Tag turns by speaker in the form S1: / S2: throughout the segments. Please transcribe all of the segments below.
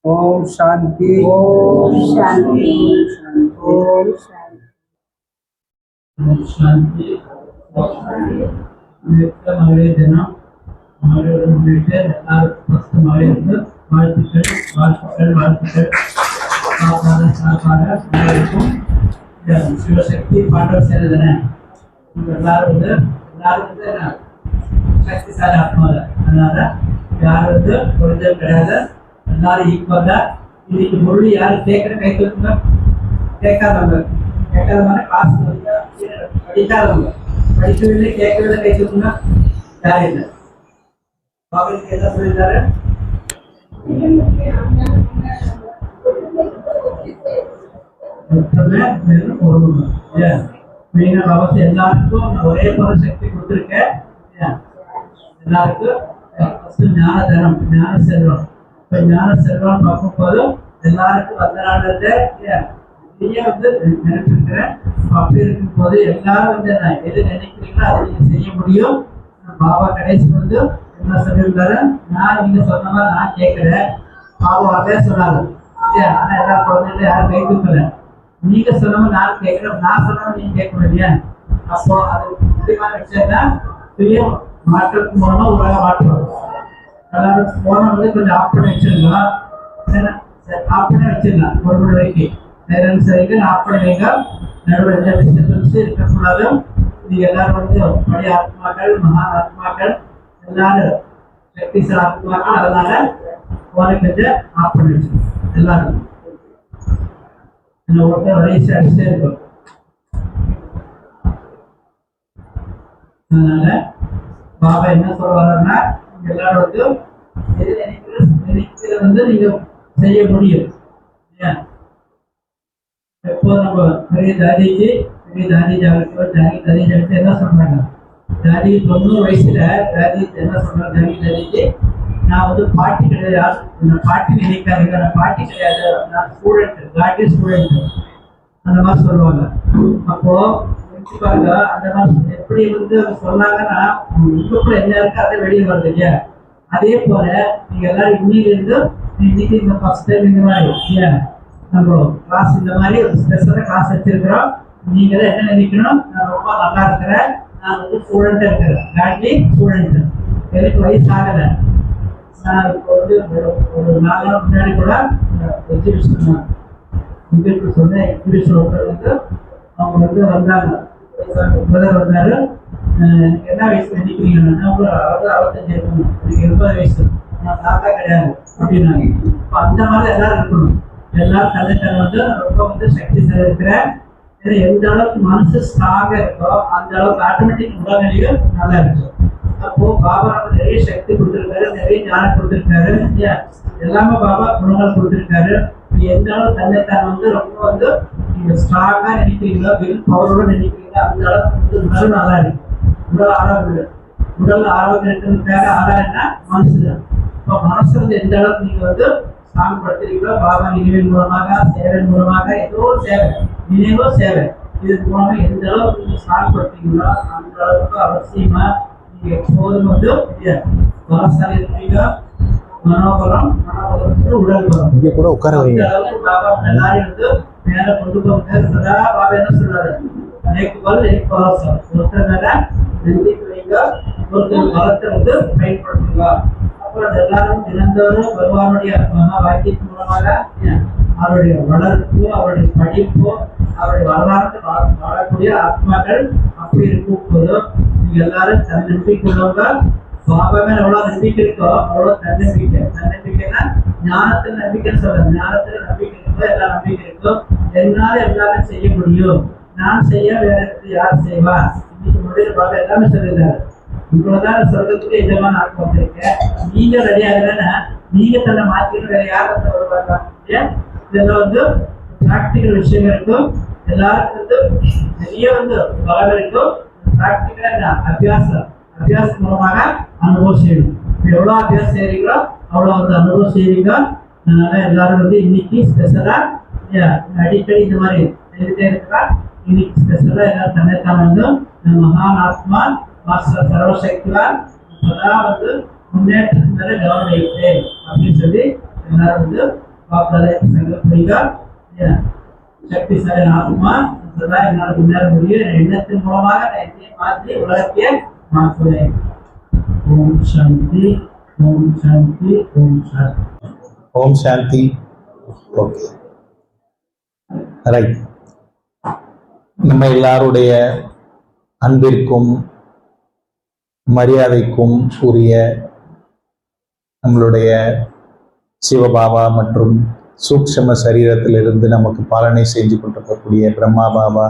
S1: ओम शांति
S2: ओम शांति ओम
S1: शांति हमारे दिनों हमारे बेटे हमारे अंदर शिवशक्ति पांडव सेना சக்திசாலி ஆத்மா. அதனால யார் ஒரிஜினல் கிடையாது, எல்லாரும் ஈக்குவலா. இன்னைக்கு மொழி யாரும் கேட்கிற கை தூக்குங்க, கேட்காதவங்க கேட்காதவங்க கிளாஸ் படிக்காதவங்க, படிக்கவில்லை கேட்கவில்லை கை தூக்குங்க. யாரும் இல்லை. அவங்களுக்கு என்ன சொல்லியிருந்தாரு? எல்லாருக்கும் ஒரே போல சக்தி கொடுத்துருக்கேன். எல்லாருக்கும் ஞான தனம், ஞான செல்வம். இப்ப ஞான செல்வம் பார்க்கும் போதும் எல்லாருக்கும் அந்த நாடு நினைச்சிருக்கிறேன். அப்படி இருக்கும் போது எல்லாரும் நான் எது நினைக்கிறீங்களோ அதை நீங்க செய்ய முடியும். பாபா கடைசி என்ன சொல்லியிருந்தாரு? நான் நீங்க சொன்ன மாதிரி நான் கேட்கிறேன். பாபா அதே சொன்னாரு. ஆனா எல்லா குழந்தைகளும் யாரும் கை தூக்கல. நீங்க சொன்னவங்க நான் கேட்கிறேன், நான் சொன்னவங்க நீங்க கேட்கணும் இல்லையா? அப்போ அது முக்கியமான விஷயம்னா பெரிய மாற்றத்தின் மூலமா உலக மாற்றம். எல்லாரும் போன கொஞ்சம் ஆஃப் பண்ணி வச்சிருந்தோம், ஆஃப் பண்ணி வச்சிடலாம். ஒரு மணி வரைக்கும் நேரம் சரிக்கு ஆஃப் பண்ணி வைங்க. நடுவில் எந்த டிஸ்டர்பன்ஸ் இருக்கக்கூடாது. நீங்க எல்லாரும் பழைய ஆத்மாக்கள், மகா ஆத்மாக்கள், எல்லாரும் சக்திசாலி ஆத்மாக்கள். அதனால கொஞ்சம் ஆஃப் பண்ணி வச்சிருக்கோம். எல்லாரும் ஒருத்தர் வயசு அடிச்சே இருக்கும். அதனால பாபா என்ன சொல்றாருன்னா, எல்லாரும் எது நினைக்கிறது நீங்க செய்ய முடியும். எப்போ நம்ம பெரிய தாதிஜி என்ன சொல்றாங்க? தாதி 90 வயசுல தாதி என்ன சொல்றாங்க? தாதிஜி நான் பாட்டி கிடையாது, பாட்டி நினைக்காதீங்க, நான் பாட்டி கிடையாது, நான் ஸ்டூடெண்ட், காட்டி ஸ்டூடெண்ட் அந்த மாதிரி சொல்லுவாங்க. அப்போ பாருங்க, அந்த மாதிரி எப்படி சொன்னாங்கன்னா உங்களுக்குள்ள என்ன இருக்கு அதை வெளியே வருது இல்லையா? அதே போல நீங்க எல்லாரும் இன்னிலிருந்து இன்னைக்கு இந்த ஃபர்ஸ்ட் டைம் இந்த மாதிரி இல்லையா நம்ம கிளாஸ் இந்த மாதிரி ஒரு ஸ்பெஷலாக கிளாஸ் வச்சிருக்கிறோம். நீங்க என்ன நினைக்கணும்? நான் ரொம்ப நல்லா இருக்கிறேன், நான் ஸ்டூடெண்டா இருக்கிறேன், காட்டி ஸ்டூடெண்ட், எனக்கு வயசு ஆகலை. நான் இப்போ ஒரு 4 நாள் முன்னாடி கூட எக்ஸிபிஷன் சொன்னேன். எக்ஸிபிஷன் அவங்க வந்தாங்க, பிரதர் வந்தாரு. என்ன வயசு நினைக்கிறீங்க? 65 இருக்கணும், 20 வயசு, நான் தாத்தா கிடையாது அப்படின்னாங்க. இப்போ அந்த மாதிரி எல்லாரும் இருக்கணும். எல்லாரும் தன்னை ரொம்ப சக்தி இருக்கிறேன். எந்த அளவுக்கு மனசு ஸ்ட்ராங்கா இருக்கோ அந்த அளவுக்கு ஆட்டோமேட்டிக் உடல்நிலையும் நல்லா இருக்கும். அப்போ பாபா நமக்கு நிறைய சக்தி கொடுத்துருக்காரு, நிறைய ஞானம் கொடுத்துருக்காரு, எல்லாமே பாபா குணங்கள் கொடுத்துருக்காரு. எந்த அளவு தன்னைத்தான் ரொம்ப நீங்க ஸ்ட்ராங்கா நினைக்கிறீங்களோ, வில் பவரோட நினைக்கிறீங்களோ அந்த அளவுக்கு உடல் நல்லா இருக்கு. உடல் ஆரோக்கியம், உடல் ஆரோக்கியம் இருக்கிறதுக்காக ஆதாரம் என்ன? மனசுதான். இப்போ மனசு எந்த அளவுக்கு நீங்க ஸ்ட்ராங் படுத்துறீங்களோ, பாபா நினைவின் மூலமாக, சேவையின் மூலமாக, ஏதோ ஒரு சேவை, நினைவோ சேவை, இது மூலமா எந்த அளவுக்கு நீங்க ஸ்ட்ராங் படுத்துறீங்களோ அந்த அளவுக்கு அவசியமா நீங்க எப்போதும் பலசாலி இருக்கீங்க. மனோபலம், உடல் பலம். இங்க கூட உட்கார வைங்க. பாபா எல்லாரையும் மேல கொண்டு போக பாபா என்ன சொல்றாரு? ஒருத்தர் மேல நம்பிக்கை வைங்க, ஒருத்தர் பலத்தை பயன்படுத்துங்க. அப்புறம் எல்லாரும் தினந்தோறும் பகவானுடைய மகா வாக்கியத்தின் மூலமாக அவருடைய வளர்ப்பு, அவருடைய படிப்பு, அவருடைய வரலாற்று வாழக்கூடிய ஆத்மாக்கள் அப்படி இருக்கும் போதும் நீங்க எல்லாரும் தன்னம்பிக்கை உள்ளவங்க. பாபா மேல எவ்வளவு நம்பிக்கை இருக்கோ அவ்வளவு தன்னம்பிக்கை. தன்னம்பிக்கைன்னா ஞானத்துல நம்பிக்கைன்னு சொல்றேன். ஞானத்துல நம்பிக்கை இருக்கோ எல்லா நம்பிக்கை இருக்கோ என்னால எல்லாரும் செய்ய முடியும். நான் செய்ய வேற யார் செய்வா? இன்னைக்கு முதல்ல பாபா எல்லாமே சொல்லியிருந்தாரு. இவ்வளவுதான் சொல்றதுக்கு எஜமான ஆட்கள் வந்திருக்கேன். நீங்க ரெடி ஆகலன்னா நீங்க தன்னை மாத்திட்டு வேற யாரும் வருவாங்க. இதெல்லாம் பிராக்டிக்கல் விஷயம் இருக்கும். எல்லாருக்கும் நிறைய பலம் இருக்கும். பிராக்டிக்கலா அபியாசம் மூலமாக அனுபவம் செய்யணும். எவ்வளவு அபியாசம் செய்யறீங்களோ அவ்வளவு அனுபவம் செய்வீங்க. அதனால எல்லாரும் இன்னைக்கு ஸ்பெஷலா அடிக்கடி இந்த மாதிரி செய்துட்டே இருக்கா. இன்னைக்கு ஸ்பெஷலா எல்லாரும் தன்னைத்தான் மகான் ஆத்மா மாஸ்டர் சர்வசக்திவான் அப்பதான் வந்து முன்னேற்றம் மேல கவனம் வைப்பேன் அப்படின்னு சொல்லி எல்லாரும் வந்து வாக்குறுதி சங்கல்பிங்க. சக்திசாலி ஆத்மா சதா என்னால் முன்னேற முடியும். என் எண்ணத்தின் மூலமாக நான் என்னை மாற்றி உலகத்தையே மாற்றுவேன். ஓம் சாந்தி, ஓம் சாந்தி, ஓம் சாந்தி.
S3: ஓம் சாந்தி. Okay, right. நம்ம எல்லாருடைய அன்பிற்கும் மரியாதைக்கும் உரிய நம்மளுடைய சிவபாபா மற்றும் சூக்ஷ்ம சரீரத்திலிருந்து நமக்கு பாலனை செஞ்சு கொண்டிருக்கக்கூடிய பிரம்மா பாபா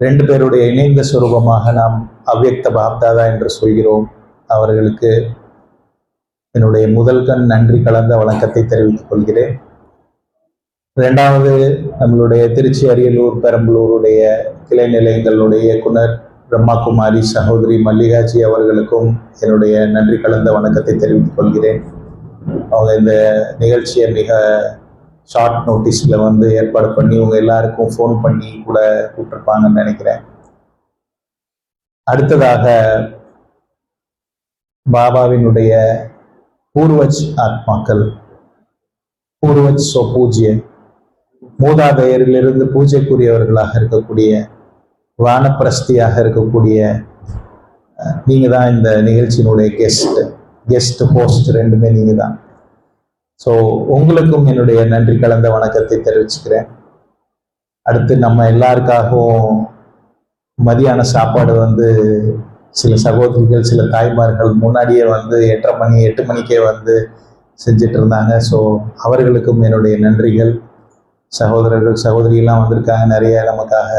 S3: ரெண்டு பேருடைய இணைந்த சுரூபமாக நாம் அவ்யக்த பாப்தாதா என்று சொல்கிறோம். அவர்களுக்கு என்னுடைய முதல் கண் நன்றி கலந்த வணக்கத்தை தெரிவித்துக் கொள்கிறேன். இரண்டாவது, நம்மளுடைய திருச்சி, அரியலூர், பெரம்பலூருடைய கிளை நிலையங்களுடைய இயக்குனர் பிரம்மாகுமாரி சகோதரி மல்லிகாஜி அவர்களுக்கும் என்னுடைய நன்றி கலந்த வணக்கத்தை தெரிவித்துக் கொள்கிறேன். அவங்க இந்த நிகழ்ச்சியை மிக ஷார்ட் நோட்டீஸில் வந்து ஏற்பாடு பண்ணி உங்க எல்லாருக்கும் ஃபோன் பண்ணி கூட கூப்பிட்டுருப்பாங்கன்னு நினைக்கிறேன். அடுத்ததாக, பாபாவினுடைய பூர்வஜ் ஆத்மாக்கள், பூர்வஜ் சோ பூஜ்ய, மூதாதையரிலிருந்து பூஜைக்குரியவர்களாக இருக்கக்கூடிய, வானப்பிரஸ்தியாக இருக்கக்கூடிய நீங்க தான் இந்த நிகழ்ச்சியினுடைய கெஸ்ட் ஹோஸ்ட் ரெண்டுமே நீங்க தான். ஸோ உங்களுக்கும் என்னுடைய நன்றி கலந்த வணக்கத்தை தெரிவிச்சுக்கிறேன். அடுத்து நம்ம எல்லாருக்காகவும் மதியான சாப்பாடு வந்து சில சகோதரிகள், சில தாய்மார்கள் முன்னாடியே வந்து 8:30 மணி 8 மணிக்கே வந்து செஞ்சிட்டு இருந்தாங்க. ஸோ அவர்களுக்கும் என்னுடைய நன்றிகள். சகோதரர்கள் சகோதரியெல்லாம் வந்திருக்காங்க, நிறைய நமக்காக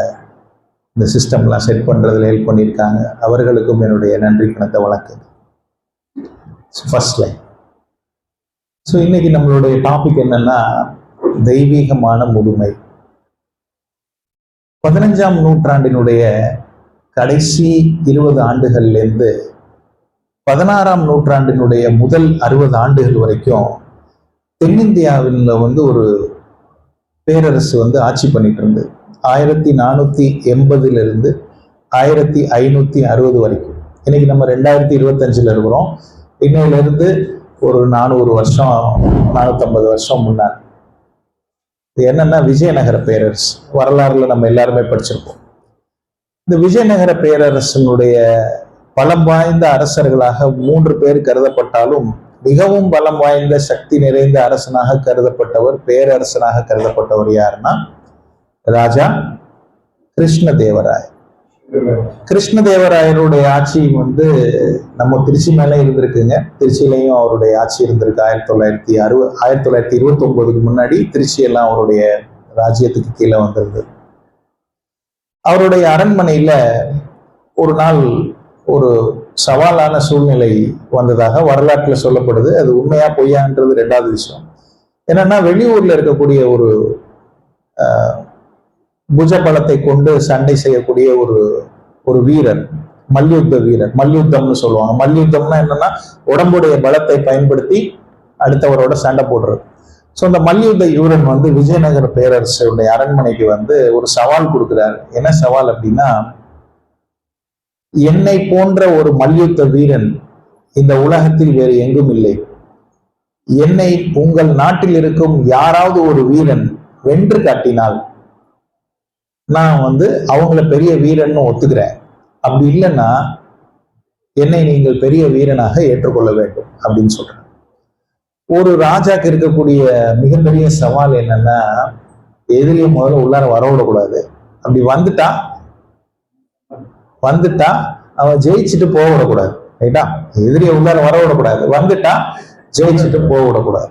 S3: இந்த சிஸ்டம்லாம் செட் பண்ணுறதுல ஹெல்ப் பண்ணியிருக்காங்க. அவர்களுக்கும் என்னுடைய நன்றி கலந்த வணக்கம். First line. ஸோ இன்னைக்கு நம்மளுடைய டாபிக் என்னன்னா, தெய்வீகமான முதுமை. 15ஆம் நூற்றாண்டினுடைய கடைசி 20 ஆண்டுகள்லேருந்து 16ஆம் நூற்றாண்டினுடைய முதல் 60 ஆண்டுகள் வரைக்கும் தென்னிந்தியாவில் வந்து ஒரு பேரரசு வந்து ஆட்சி பண்ணிட்டு இருந்தது. 1480 1560 வரைக்கும். இன்னைக்கு நம்ம 2025 இருக்கிறோம். இன்னையிலிருந்து ஒரு 400 வருஷம் 450 வருஷம் முன்னாடி இது என்னன்னா விஜயநகர பேரரசு. வரலாறுல நம்ம எல்லாருமே படிச்சிருப்போம். இந்த விஜயநகர பேரரசனுடைய பலம் வாய்ந்த அரசர்களாக 3 பேர் கருதப்பட்டாலும் மிகவும் பலம் வாய்ந்த சக்தி நிறைந்த அரசனாக கருதப்பட்டவர், பேரரசனாக கருதப்பட்டவர் யாருன்னா ராஜா கிருஷ்ணதேவராயர். கிருஷ்ணதேவராயருடைய ஆட்சி வந்து நம்ம திருச்சி மேலே இருந்திருக்குங்க. திருச்சியிலையும் அவருடைய ஆட்சி இருந்திருக்கு. 1929க்கு முன்னாடி திருச்சி எல்லாம் அவருடைய ராஜ்யத்துக்கு கீழே வந்திருந்தது. அவருடைய அரண்மனையில ஒரு நாள் ஒரு சவாலான சூழ்நிலை வந்ததாக வரலாற்றுல சொல்லப்படுது. அது உண்மையா பொய்யான்றது ரெண்டாவது விஷயம். என்னன்னா, வெளியூர்ல இருக்கக்கூடிய ஒரு புஜபலத்தை கொண்டு சண்டை செய்யக்கூடிய ஒரு வீரர், மல்யுத்த வீரர், மல்யுத்தம்னு சொல்லுவாங்க. மல்யுத்தம்னா என்னன்னா, உடம்புடைய பலத்தை பயன்படுத்தி அடுத்தவரோட சண்டை போடுறது. ஸோ அந்த மல்யுத்த வீரன் வந்து விஜயநகர பேரரசுடைய அரண்மனைக்கு வந்து ஒரு சவால் கொடுக்குறாரு. என்ன சவால் அப்படின்னா, என்னை போன்ற ஒரு மல்யுத்த வீரன் இந்த உலகத்தில் வேறு எங்கும் இல்லை. என்னை உங்கள் நாட்டில் இருக்கும் யாராவது ஒரு வீரன் வென்று காட்டினால் நான் வந்து அவங்கள பெரிய வீரன்னு ஒத்துக்கிறேன். அப்படி இல்லைன்னா என்னை நீங்கள் பெரிய வீரனாக ஏற்றுக்கொள்ள வேண்டும் அப்படின்னு சொல்றேன். ஒரு ராஜாக்கு இருக்கக்கூடிய மிகப்பெரிய சவால் என்னன்னா, எதிரியும் முதல்ல உள்ளார வரவிடக்கூடாது. அப்படி வந்துட்டா அவன் ஜெயிச்சுட்டு போக விடக்கூடாது. ரைட்டா? எதிரிய உள்ளார வரவிடக்கூடாது, வந்துட்டா ஜெயிச்சுட்டு போக விடக்கூடாது.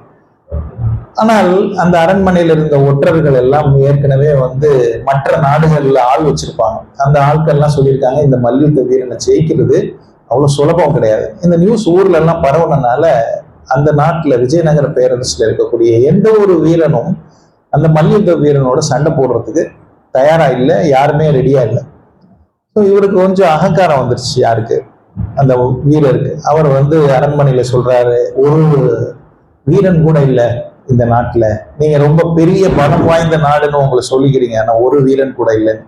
S3: ஆனால் அந்த அரண்மனையில் இருந்த ஒற்றர்கள் எல்லாம் ஏற்கனவே வந்து மற்ற நாடுகள்ல ஆள் வச்சிருப்பாங்க. அந்த ஆட்கள் எல்லாம் சொல்லியிருக்காங்க, இந்த மல்யுத்த வீரனை ஜெயிக்கிறது அவ்வளவு சுலபம் கிடையாது. இந்த நியூஸ் ஊர்ல எல்லாம் பரவுனனால அந்த நாட்டுல விஜயநகர பேரரசுல இருக்கக்கூடிய எந்த ஒரு வீரனும் அந்த மல்யுத்த வீரனோட சண்டை போடுறதுக்கு தயாரா இல்லை, யாருமே ரெடியா இல்லை. ஸோ இவருக்கு கொஞ்சம் அகங்காரம் வந்துருச்சு. யாருக்கு? அந்த வீரருக்கு. அவர் வந்து அரண்மனையில சொல்றாரு, ஒரு வீரன் கூட இல்லை இந்த நாட்டுல, நீங்க ரொம்ப பெரிய பலம் வாய்ந்த நாடுன்னு உங்களை சொல்லிக்கிறீங்க, ஆனா ஒரு வீரன் கூட இல்லைன்னு.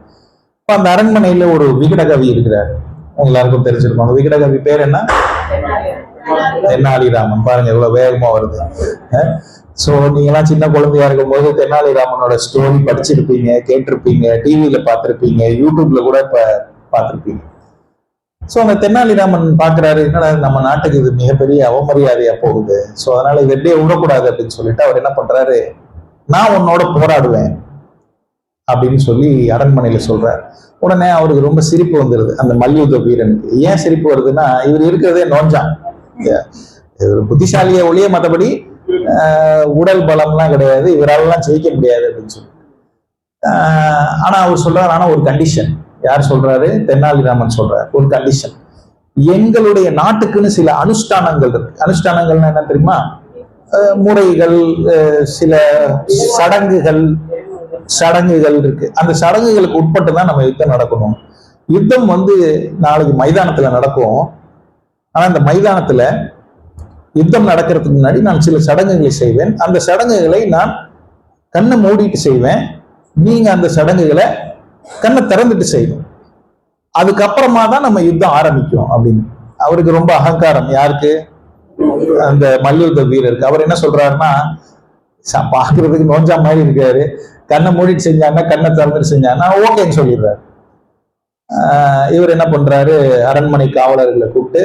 S3: இப்ப அந்த அரண்மனையில ஒரு விகடகவி இருக்கிறார். உங்க எல்லாருக்கும் தெரிஞ்சிருப்பாங்க. விகடகவி பேர் என்ன? தெனாலிராமன். பாருங்க எவ்வளவு வேகமா வருது. சோ நீங்கெல்லாம் சின்ன குழந்தையா இருக்கும் போது தெனாலிராமனோட ஸ்டோரி படிச்சிருப்பீங்க, கேட்டிருப்பீங்க, டிவியில பார்த்திருப்பீங்க, யூடியூப்ல கூட இப்ப பார்த்திருப்பீங்க. சோ அந்த தெனாலிராமன் பாக்குறாரு, என்னடா நம்ம நாட்டுக்கு இது மிகப்பெரிய அவமரியாதையா போகுது, சோ அதனால இது எப்படியே விடக்கூடாது அப்படின்னு சொல்லிட்டு அவர் என்ன பண்றாரு, நான் உன்னோட போராடுவேன் அப்படின்னு சொல்லி அரண்மனையில சொல்றாரு. உடனே அவருக்கு ரொம்ப சிரிப்பு வந்துருது அந்த மல்யுத்த வீரனுக்கு. ஏன் சிரிப்பு வருதுன்னா, இவர் இருக்கிறதே நோஞ்சான், இவர் புத்திசாலிய ஒளிய, மற்றபடி உடல் பலம்லாம் கிடையாது, இவராலெல்லாம் ஜெயிக்க முடியாது அப்படின்னு சொல்லி. ஆனா அவர் சொல்றாரு, ஆனா ஒரு கண்டிஷன். யார் சொல்றாரு? தெனாலிராமன் சொல்றாரு, ஒரு கண்டிஷன். எங்களுடைய நாட்டுக்குன்னு சில அனுஷ்டானங்கள் இருக்கு. அனுஷ்டானங்கள்னா என்ன தெரியுமா? முறைகள், சில சடங்குகள் இருக்கு. அந்த சடங்குகளுக்கு உட்பட்டு தான் நம்ம யுத்தம் நடக்கணும். யுத்தம் நாளைக்கு மைதானத்துல நடக்கும். ஆனா இந்த மைதானத்துல யுத்தம் நடக்கிறதுக்கு முன்னாடி நான் சில சடங்குகளை செய்வேன். அந்த சடங்குகளை நான் கண்ணை மூடிட்டு செய்வேன், நீங்க அந்த சடங்குகளை கண்ணை திறந்துட்டு செய்யணும். அதுக்கப்புறமா தான் நம்ம யுத்தம் ஆரம்பிக்கும் அப்படின்னு. அவருக்கு ரொம்ப அகங்காரம். யாருக்கு? அந்த மல்யுத்த வீரருக்கு. அவர் என்ன சொல்றாருன்னா, பாக்குறதுக்கு நோஞ்சா மாதிரி இருக்காரு, கண்ணை மூடிட்டு செஞ்சாங்கன்னா கண்ணை திறந்துட்டு செஞ்சாங்கன்னா ஓகேன்னு சொல்லிடுறாரு. இவர் என்ன பண்றாரு, அரண்மனை காவலர்களை கூப்பிட்டு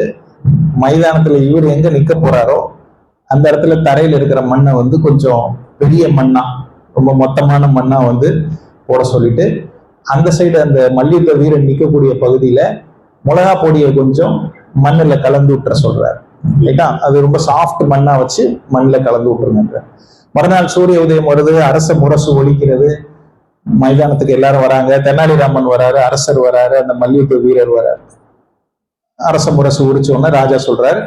S3: மைதானத்துல இவர் எங்க நிக்க போறாரோ அந்த இடத்துல தரையில இருக்கிற மண்ணை கொஞ்சம் பெரிய மண்ணா, ரொம்ப மொத்தமான மண்ணா போட சொல்லிட்டு, அந்த சைடு அந்த மல்யுத்த வீரன் நிக்கக்கூடிய பகுதியில மிளகா பொடியை கொஞ்சம் மண்ணுல கலந்து விட்டுற சொல்றாரு. ரைட்டா? அது ரொம்ப சாஃப்ட் மண்ணா வச்சு மண்ணில் கலந்து விட்டுருங்க. மறுநாள் சூரிய உதயம் வருது, அரச முரசு ஒலிக்கிறது, மைதானத்துக்கு எல்லாரும் வராங்க. தெனாலிராமன் வராரு, அரசர் வராரு, அந்த மல்யுத்த வீரர் வராரு. அரச முரசு உரிச்ச உடனே ராஜா சொல்றாரு,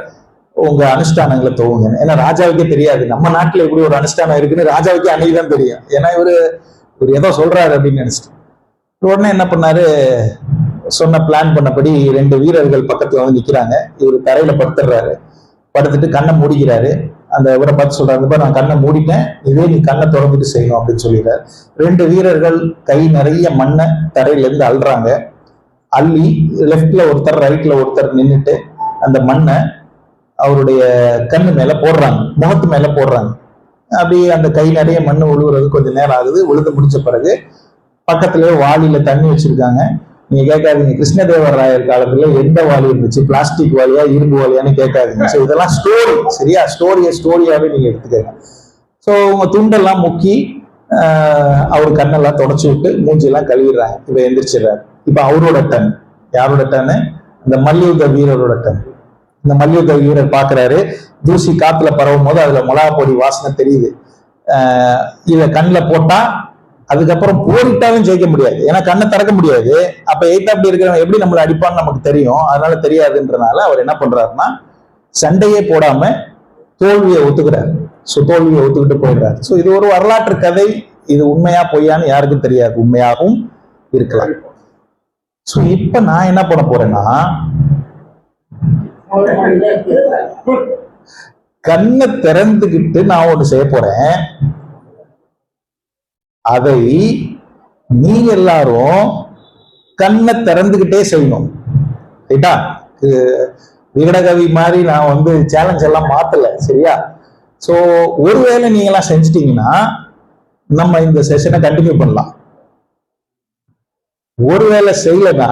S3: உங்க அனுஷ்டானங்களை துவங்க. ஏன்னா ராஜாவுக்கே தெரியாது நம்ம நாட்டுல இப்படி ஒரு அனுஷ்டானம் இருக்குன்னு, ராஜாவுக்கே அன்னைக்குதான் தெரியும். ஏன்னா இவரு ஏதோ சொல்றாரு அப்படின்னு நினைச்சிட்டு உடனே என்ன பண்ணாரு, சொன்ன பிளான் பண்ணபடி 2 வீரர்கள் பக்கத்துல நிக்கிறாங்க. இவர் தரையில படுத்துறாரு, படுத்துட்டு கண்ணை மூடிக்கிறாரு. அந்த இவரை பார்த்து சொல்றாரு, நான் கண்ணை மூடிட்டேன், இதே நீ கண்ணை திறந்துட்டு செய்யணும் அப்படின்னு சொல்லிடுறாரு. 2 வீரர்கள் கை நிறைய மண்ணை தரையில இருந்து அள்ளுறாங்க. அள்ளி லெஃப்ட்ல ஒருத்தர், ரைட்ல ஒருத்தர் நின்றுட்டு அந்த மண்ணை அவருடைய கண்ணு மேல போடுறாங்க, முகத்து மேல போடுறாங்க. அப்படியே அந்த கை நிறைய மண்ணு உழுவுறது கொஞ்சம் நேரம் ஆகுது. உழுது முடிச்ச பிறகு பக்கத்துலயே வாளியில தண்ணி வச்சிருக்காங்க. நீங்க கேட்காதீங்க, கிருஷ்ணதேவராயர் காலத்துல எந்த வாளி இருந்துச்சு, பிளாஸ்டிக் வாலியா இரும்பு வாலியான்னு கேட்காதீங்க. ஸோ இதெல்லாம் ஸ்டோரி, சரியா? ஸ்டோரியாவே நீங்க எடுத்துக்கங்க. ஸோ உங்க துண்டெல்லாம் முக்கி அவர் கண்ணெல்லாம் தொடச்சு விட்டு மூஞ்சியெல்லாம் கழுவிடுறாங்க. இப்ப எந்திரிச்சிடுறாரு. இப்ப அவரோட டன். யாரோட டன்னு? அந்த மல்யுத்த வீரரோட டன். இந்த மல்யுத்த வீரர் பாக்குறாரு, தூசி காத்துல பரவும் போது அதுல மிளகா பொடி வாசனை தெரியுது. இத கண்ணில் போட்டா அதுக்கப்புறம் போரிட்டாலும் ஜெயிக்க முடியாது, ஏன்னா கண்ணை திறக்க முடியாது. அப்ப எய்தாப்படி இருக்கிறவங்க எப்படி நம்மளை அடிப்பான்னு நமக்கு தெரியும், அதனால தெரியாதுன்றனால அவர் என்ன பண்றாருன்னா, சண்டையே போடாம தோல்வியை ஒத்துக்கிறாரு. ஸோ தோல்வியை ஒத்துக்கிட்டு போயிடுறாரு. ஸோ இது ஒரு வரலாற்று கதை. இது உண்மையா பொய்யான்னு யாருக்கும் தெரியாது, உண்மையாகவும் இருக்கலாம். ஸோ இப்ப நான் என்ன பண்ண போறேன்னா, கண்ணை திறந்துகிட்டு நான் ஒண்ணு செய்ய போறேன். அதை நீங்க எல்லாரும் கண்ணை திறந்துகிட்டே செய்யணும். ரைட்டா? விகடகவி மாதிரி நான் சேலஞ்ச் எல்லாம் மாத்தல, சரியா? சோ ஒருவேளை நீங்க எல்லாம் செஞ்சிட்டீங்கன்னா நம்ம இந்த செஷனை கண்டினியூ பண்ணலாம். ஒருவேளை செய்யலன்னா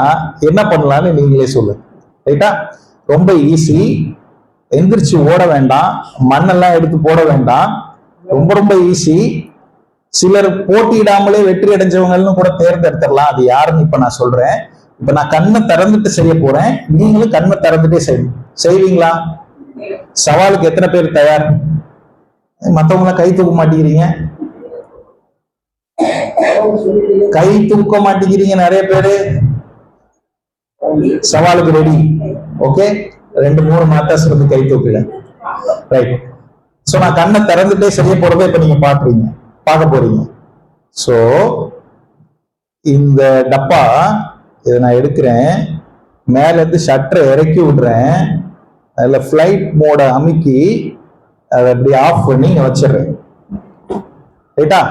S3: என்ன பண்ணலாம்னு நீங்களே சொல்லுங்க. ரைட்டா? ரொம்ப ஈஸி. எந்திரிச்சு ஓட வேண்டாம், மண்ணெல்லாம் எடுத்து போட வேண்டாம், ரொம்ப ரொம்ப ஈஸி. சிலர் போட்டியிடாமலே வெற்றி அடைஞ்சவங்கன்னு கூட தேர்ந்தெடுத்துடலாம். அது யாருன்னு இப்ப நான் சொல்றேன். இப்ப நான் கண்ணை திறந்துட்டு செய்ய போறேன், நீங்களும் கண்ணை திறந்துட்டே செய்யணும். செய்வீங்களா? சவாலுக்கு எத்தனை பேர் தயார்? மத்தவங்கள கை தூக்க மாட்டேங்கிறீங்க, கை தூக்க மாட்டேங்கிறீங்க நிறைய பேரு. சவாலுக்கு ரெடி? ஓகே, 2-3 மாத்தாஸ் கை தூக்கல. ரைட். சோ நான் கண்ணை திறந்துட்டே செய்ய போறதை இப்ப நீங்க பார்க்க போறீங்க. சோ இந்த டப்பா இதை நான் எடுக்கிறேன், மேல இருந்து ஷட்டரை இறக்கி விடுறேன், அதுல ஃபிளைட் மோட அமுக்கி அதை அப்படி ஆஃப் பண்ணி இங்க வச்சிடுறேன். ரைட்டா?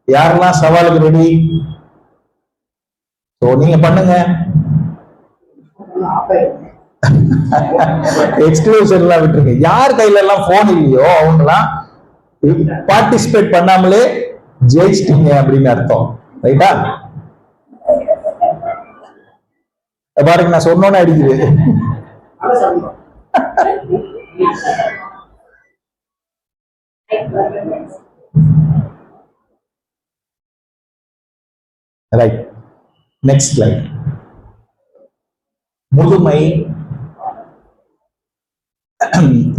S3: யாரெல்லாம் சவாலுக்கு ரெடி? சோ நீங்க பண்ணுங்க. எக்ஸ்க்ளூசிவ் எல்லாம் விட்டுருங்க. யார் கையில எல்லாம் போன் இல்லையோ அவங்கலாம் பார்ட்டிசிபேட் பண்ணாமலே ஜெயிச்சிட்டீங்க அப்படின்னு அர்த்தம். ரைட்டா? பாருங்க, நான் சொன்னோன்னு அடிக்குது. Right, next slide. முதுமை.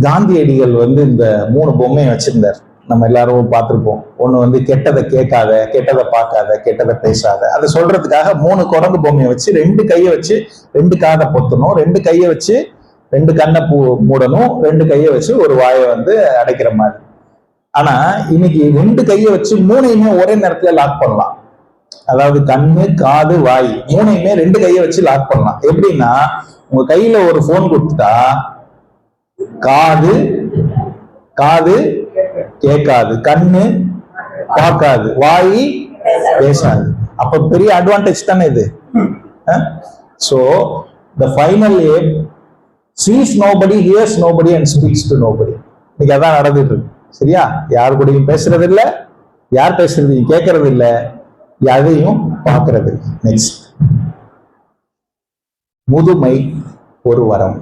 S3: காந்தியடிகள் வந்து இந்த 3 பொம்மையை வச்சிருந்தார். நம்ம எல்லாரும் பார்த்திருப்போம். ஒண்ணு வந்து கெட்டதை கேட்காத, கெட்டதை பார்க்காத, கெட்டதை பேசாத. அதை சொல்றதுக்காக 3 குரங்கு பொம்மையை வச்சு 2 கையை வச்சு 2 காதை பொத்தணும், 2 கையை வச்சு 2 கண்ணை மூடணும், 2 கையை வச்சு ஒரு வாயை வந்து அடைக்கிற மாதிரி. ஆனா இன்னைக்கு 2 கையை வச்சு 3ஐயுமே ஒரே நேரத்துல லாக் பண்ணலாம். அதாவது கண்ணு, காது, வாய் 3ஐயுமே 2 கையை வச்சு லாக் பண்ணலாம். எப்படின்னா, உங்க கையில ஒரு போன் கொடுத்துட்டா காது கேட்காது, கண்ணு பார்க்காது, வாய் பேசாது. அப்ப பெரிய அட்வான்டேஜ் தானே இது. So the final aim, sees nobody, hears nobody and speaks to nobody. இன்னைக்கு அதான் நடந்துட்டு இருக்கு. சரியா? யாரு கூடயும் பேசுறது இல்ல, யார் பேசுறதையும் கேட்கறது இல்ல, எதையும் பார்க்கறது. நெக்ஸ்ட், முதுமை ஒரு வரம்.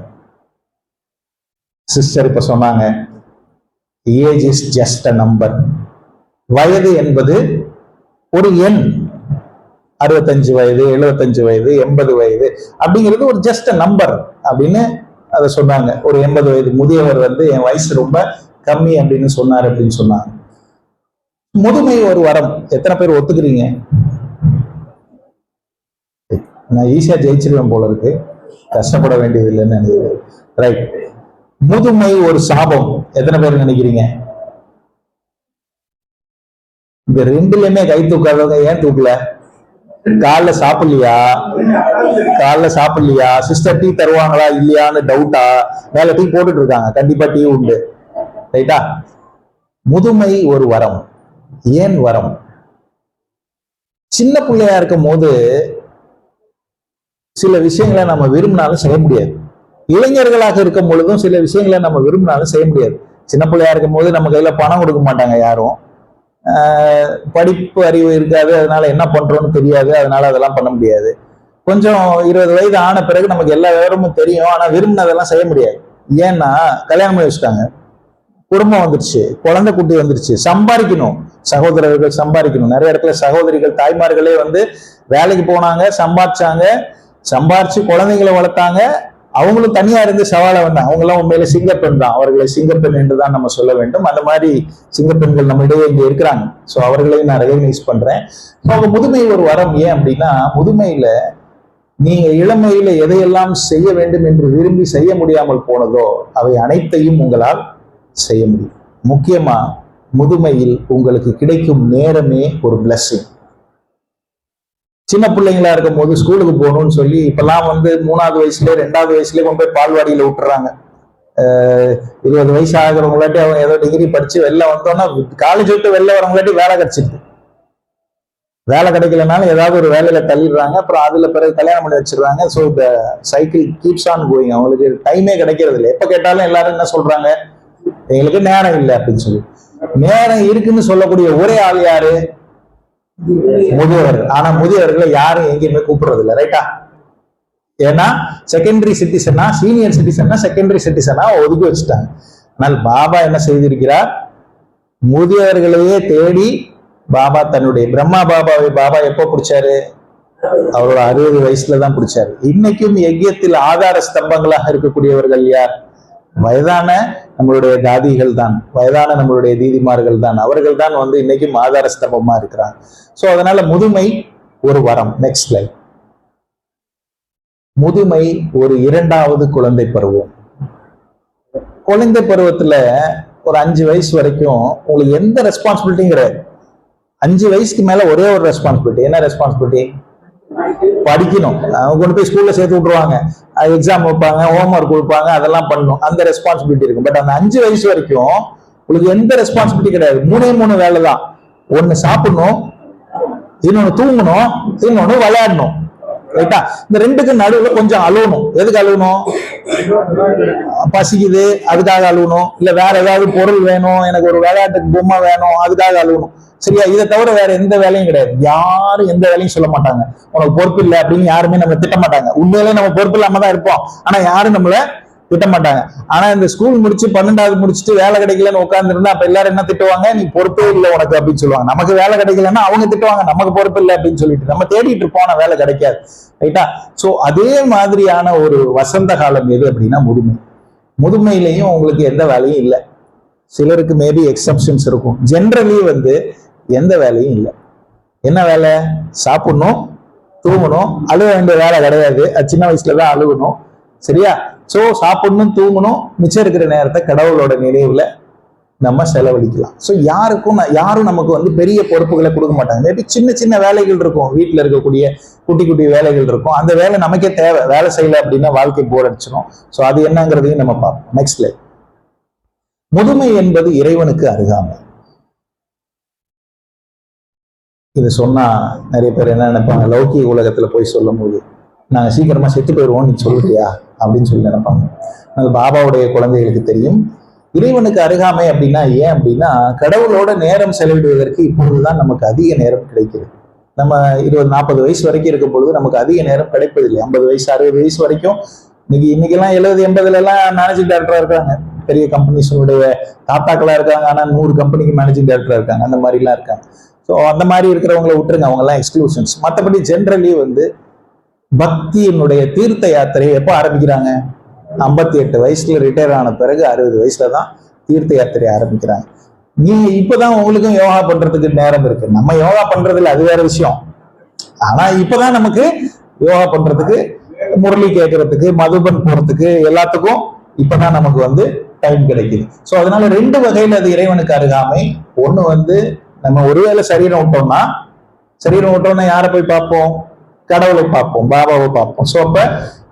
S3: சிஸ்டர் இப்ப சொன்னாங்க, age is just a number. வயது என்பது ஒரு எண். 65 வயது, 75 வயது, 80 வயது அப்படிங்கிறது ஒரு ஜஸ்ட் அ நம்பர் அப்படின்னு அதை சொன்னாங்க. ஒரு 80 வயது முதியவர் வந்து என் வயசு ரொம்ப கம்மி அப்படின்னு சொன்னார் அப்படின்னு சொன்னாங்க. முதுமை ஒரு வரம். எத்தனை பேர் ஒத்துக்கிறீங்க? நான் ஈஸியா ஜெயிச்சிருவேன் போல இருக்கு, கஷ்டப்பட வேண்டியது இல்லைன்னு நினைக்கிறேன். ரைட். முதுமை ஒரு சாபம். எத்தனை பேர் நினைக்கிறீங்க? இந்த 2லயுமே கை தூக்காதவங்க ஏன் தூக்கல? காலைல சாப்பிடலையா, சிஸ்டர் டீ தருவாங்களா இல்லையான்னு டவுட்டா? மேல டீ போட்டுட்டு இருக்காங்க, கண்டிப்பா டீ உண்டு. ரைட்டா? முதுமை ஒரு வரம். ஏன் வரம்? சின்ன பிள்ளையா இருக்கும் போது சில விஷயங்களை நம்ம விரும்பினாலும் செய்ய முடியாது. இளைஞர்களாக இருக்கும் பொழுதும் சில விஷயங்களை நம்ம விரும்பினாலும் செய்ய முடியாது. சின்ன பிள்ளையா இருக்கும் போது நம்ம கையில பணம் கொடுக்க மாட்டாங்க யாரும், படிப்பு அறிவு இருக்காது, அதனால என்ன பண்றோம்னு தெரியாது, அதனால அதெல்லாம் பண்ண முடியாது. கொஞ்சம் 20 வயது ஆன பிறகு நமக்கு எல்லா விவரமும் தெரியும், ஆனா விரும்பினதெல்லாம் செய்ய முடியாது. ஏன்னா கல்யாணம் பண்ணி வச்சுட்டாங்க, குடும்பம் வந்துருச்சு, குழந்தை குட்டி வந்துருச்சு, சம்பாதிக்கணும், சகோதரர்கள் சம்பாதிக்கணும். நிறைய இடத்துல சகோதரிகள் தாய்மார்களே வந்து வேலைக்கு போனாங்க, சம்பாரிச்சு குழந்தைங்களை வளர்த்தாங்க. அவங்களும் தனியா இருந்து சவாலை வந்தாங்க. அவங்க எல்லாம் உண்மையில சிங்கப்பெண் தான். அவர்களை சிங்கப்பெண் என்றுதான் நம்ம சொல்ல வேண்டும். அந்த மாதிரி சிங்கப்பெண்கள் நம்ம இடையே இங்க இருக்கிறாங்க. சோ அவர்களையும் நான் ரெகக்னைஸ் பண்றேன். அவங்க முதுமை ஒரு வரம். ஏன் அப்படின்னா, முதுமையில நீங்க இளமையில எதையெல்லாம் செய்ய வேண்டும் என்று விரும்பி செய்ய முடியாமல் போனதோ அவை அனைத்தையும் உங்களால் செய்ய முடியும். முக்கியமா முதுமையில் உங்களுக்கு கிடைக்கும் நேரமே ஒரு பிளஸ்ஸிங். சின்ன பிள்ளைங்களா இருக்கும் போது ஸ்கூலுக்கு போகணும்னு சொல்லி இப்பெல்லாம் வந்து 3வது வயசுல 2வது வயசுலயே கொண்டு போய் பால்வாடியில விட்டுறாங்க. 20 வயசு ஆகிறவங்களாட்டி அவங்க ஏதோ டிகிரி படிச்சு வெளில வந்தோம்னா, காலேஜ் விட்டு வெளில வரவங்களாட்டி வேலை கிடைச்சிருக்கு. வேலை கிடைக்கலனாலும் ஏதாவது ஒரு வேலையில தள்ளிடுறாங்க, அப்புறம் அதுல பிறகு கல்யாணம் பண்ணி வச்சிடுறாங்க. So the cycle keeps on going. அவங்களுக்கு டைமே கிடைக்கிறது இல்லை. எப்ப கேட்டாலும் எல்லாரும் என்ன சொல்றாங்க, எங்களுக்கு நேரம் இல்லை அப்படின்னு சொல்லி. நேரம் இருக்குன்னு சொல்லக்கூடிய ஒரே ஆள் யாரு? முதியவர்கள். ஆனா முதியவர்களை யாரும் எங்கேயுமே கூப்பிடுறது இல்லை. ரைட்டா? ஏன்னா செகண்டரி சிட்டிசனா, சீனியர் சிட்டிசனா, செகண்டரி சிட்டிசனா ஒதுக்கி வச்சுட்டாங்க. ஆனால் பாபா என்ன செய்திருக்கிறார்? முதியவர்களையே தேடி பாபா தன்னுடைய பிரம்மா பாபாவை பாபா எப்போ பிடிச்சாரு? அவரோட 60 வயசுலதான் பிடிச்சாரு. இன்னைக்கும் யஜ்யத்தில் ஆதார ஸ்தம்பங்களாக இருக்கக்கூடியவர்கள் யார்? வயதான நம்மளுடைய தாதிகள் தான், வயதான நம்மளுடைய தீதிமார்கள் தான். அவர்கள் தான் வந்து இன்னைக்கும் ஆதார ஸ்தம்பமா இருக்கிறாங்க. சோ அதனால முதுமை ஒரு வரம். Next slide. முதுமை ஒரு 2வது குழந்தை பருவம். குழந்தை பருவத்துல ஒரு 5 வயசு வரைக்கும் உங்களுக்கு எந்த ரெஸ்பான்சிபிலிட்டியும் கிடையாது. 5 வயசுக்கு மேல ஒரே ஒரு ரெஸ்பான்சிபிலிட்டி. என்ன ரெஸ்பான்சிபிலிட்டி? படிக்கணும். அவங்க கொண்டு போய் ஸ்கூல்ல சேர்த்து விட்டுருவாங்க, எக்ஸாம் வைப்பாங்க, ஹோம்ஒர்க் கொடுப்பாங்க, அதெல்லாம் பண்ணணும். அந்த ரெஸ்பான்சிபிலிட்டி இருக்கும். பட் அந்த 5 வயசு வரைக்கும் உங்களுக்கு எந்த ரெஸ்பான்சிபிலிட்டி கிடையாது. 3 வேலை தான். ஒண்ணு சாப்பிடணும், இன்னொன்னு தூங்கணும், இன்னொன்னு விளையாடணும். ரைட்டா? இந்த ரெண்டுக்கு நடுவுல கொஞ்சம் அழுவணும். எதுக்கு அழுவணும்? பசிக்குது அதுக்காக அழுவணும், இல்ல வேற ஏதாவது பொருள் வேணும், எனக்கு ஒரு விளையாட்டுக்கு பொம்மை வேணும் அதுக்காக அழுவணும். சரியா? இதை தவிர வேற எந்த வேலையும் கிடையாது. யாரும் எந்த வேலையும் சொல்ல மாட்டாங்க உனக்கு பொறுப்பு இல்லை அப்படின்னு. யாருமே நம்ம திட்ட மாட்டாங்க. உண்மையிலே நம்ம பொறுப்பு இல்லாம தான் இருப்போம், ஆனா யாரும் நம்மள திட்ட மாட்டாங்க. ஆனா இந்த ஸ்கூல் முடிச்சு 12வது முடிச்சுட்டு வேலை கிடைக்கலன்னு உட்கார்ந்துருந்தா அப்ப எல்லாரும் என்ன திட்டுவாங்க? நீ பொறுப்பே இல்லை உனக்கு அப்படின்னு சொல்லுவாங்க. நமக்கு வேலை கிடைக்கலன்னா அவங்க திட்டுவாங்க நமக்கு பொறுப்பு இல்லை அப்படின்னு சொல்லிட்டு நம்ம தேடிட்டு இருப்போம், ஆனா வேலை கிடைக்காது. ரைட்டா? சோ அதே மாதிரியான ஒரு வசந்த காலம் எது அப்படின்னா முதுமை. முதுமையிலையும் உங்களுக்கு எந்த வேலையும் இல்லை. சிலருக்கு மேபி எக்ஸப்ஷன்ஸ் இருக்கும். ஜென்ரலி எந்த வேலையும் இல்லை. என்ன வேலை? சாப்பிடணும், தூங்கணும். அழுக வேண்டிய வேலை கிடையாது, அது சின்ன வயசுலதான் அழுகணும். சரியா? சோ சாப்பிடணும், தூங்கணும், மிச்சம் இருக்கிற நேரத்தை கடவுளோட நினைவுல நம்ம செலவழிக்கலாம். ஸோ யாரும் நமக்கு பெரிய பொறுப்புகளை கொடுக்க மாட்டாங்க. மேபி சின்ன சின்ன வேலைகள் இருக்கும், வீட்டில் இருக்கக்கூடிய குட்டி குட்டி வேலைகள் இருக்கும். அந்த வேலை நமக்கே தேவை. வேலை செய்யல அப்படின்னா வாழ்க்கை போர் அடிச்சிடும். ஸோ அது என்னங்கிறதையும் நம்ம பார்ப்போம். Next line. முதுமை என்பது இறைவனுக்கு அருகாமை. இது சொன்னா நிறைய பேர் என்ன நினைப்பாங்க? லௌகிக உலகத்துல போய் சொல்லும் போது நாங்க சீக்கிரமா செத்து போயிடுவோம் நீ சொல்றியா அப்படின்னு சொல்லி நினைப்பாங்க. அது பாபாவுடைய குழந்தைகளுக்கு தெரியும். இறைவனுக்கு அருகாமை அப்படின்னா ஏன் அப்படின்னா, கடவுளோட நேரம் செலவிடுவதற்கு இப்பொழுதுதான் நமக்கு அதிக நேரம் கிடைக்கிறது. நம்ம 20-40 வயசு வரைக்கும் இருக்கும் பொழுது நமக்கு அதிக நேரம் கிடைப்பதில்லை. 50 வயசு 60 வயசு வரைக்கும் இன்னைக்கெல்லாம் 70-80 எல்லாம் மேனேஜிங் டைரக்டரா இருக்காங்க. பெரிய கம்பெனிஸுடைய தாத்தாக்களா இருக்காங்க, ஆனா 100 கம்பெனிக்கு மேனேஜிங் டைரக்டரா இருக்காங்க. அந்த மாதிரி எல்லாம் இருக்காங்க. ஸோ அந்த மாதிரி இருக்கிறவங்களை விட்டுருங்க, அவங்க எல்லாம் எக்ஸ்க்ளூஷன்ஸ். மற்றபடி ஜென்ரலி பக்தியினுடைய தீர்த்த யாத்திரையை எப்போ ஆரம்பிக்கிறாங்க? 58 வயசுல ரிட்டையர் ஆன பிறகு 60 வயசுல தான் தீர்த்த யாத்திரையை ஆரம்பிக்கிறாங்க. நீங்க இப்பதான் உங்களுக்கும் யோகா பண்றதுக்கு நேரம் இருக்கு. நம்ம யோகா பண்றதுல அது வேற விஷயம். ஆனா இப்பதான் நமக்கு யோகா பண்றதுக்கு, முரளி கேட்கறதுக்கு, மதுபன் போறதுக்கு, எல்லாத்துக்கும் இப்பதான் நமக்கு டைம் கிடைக்குது. ஸோ அதனால 2 வகையில அது இறைவனுக்கு அருகாமை. ஒண்ணு நம்ம ஒருவேளை சரீரம் விட்டோம்னா யாரை போய் பார்ப்போம்? கடவுளை பார்ப்போம், பாபாவை பார்ப்போம். ஸோ அப்ப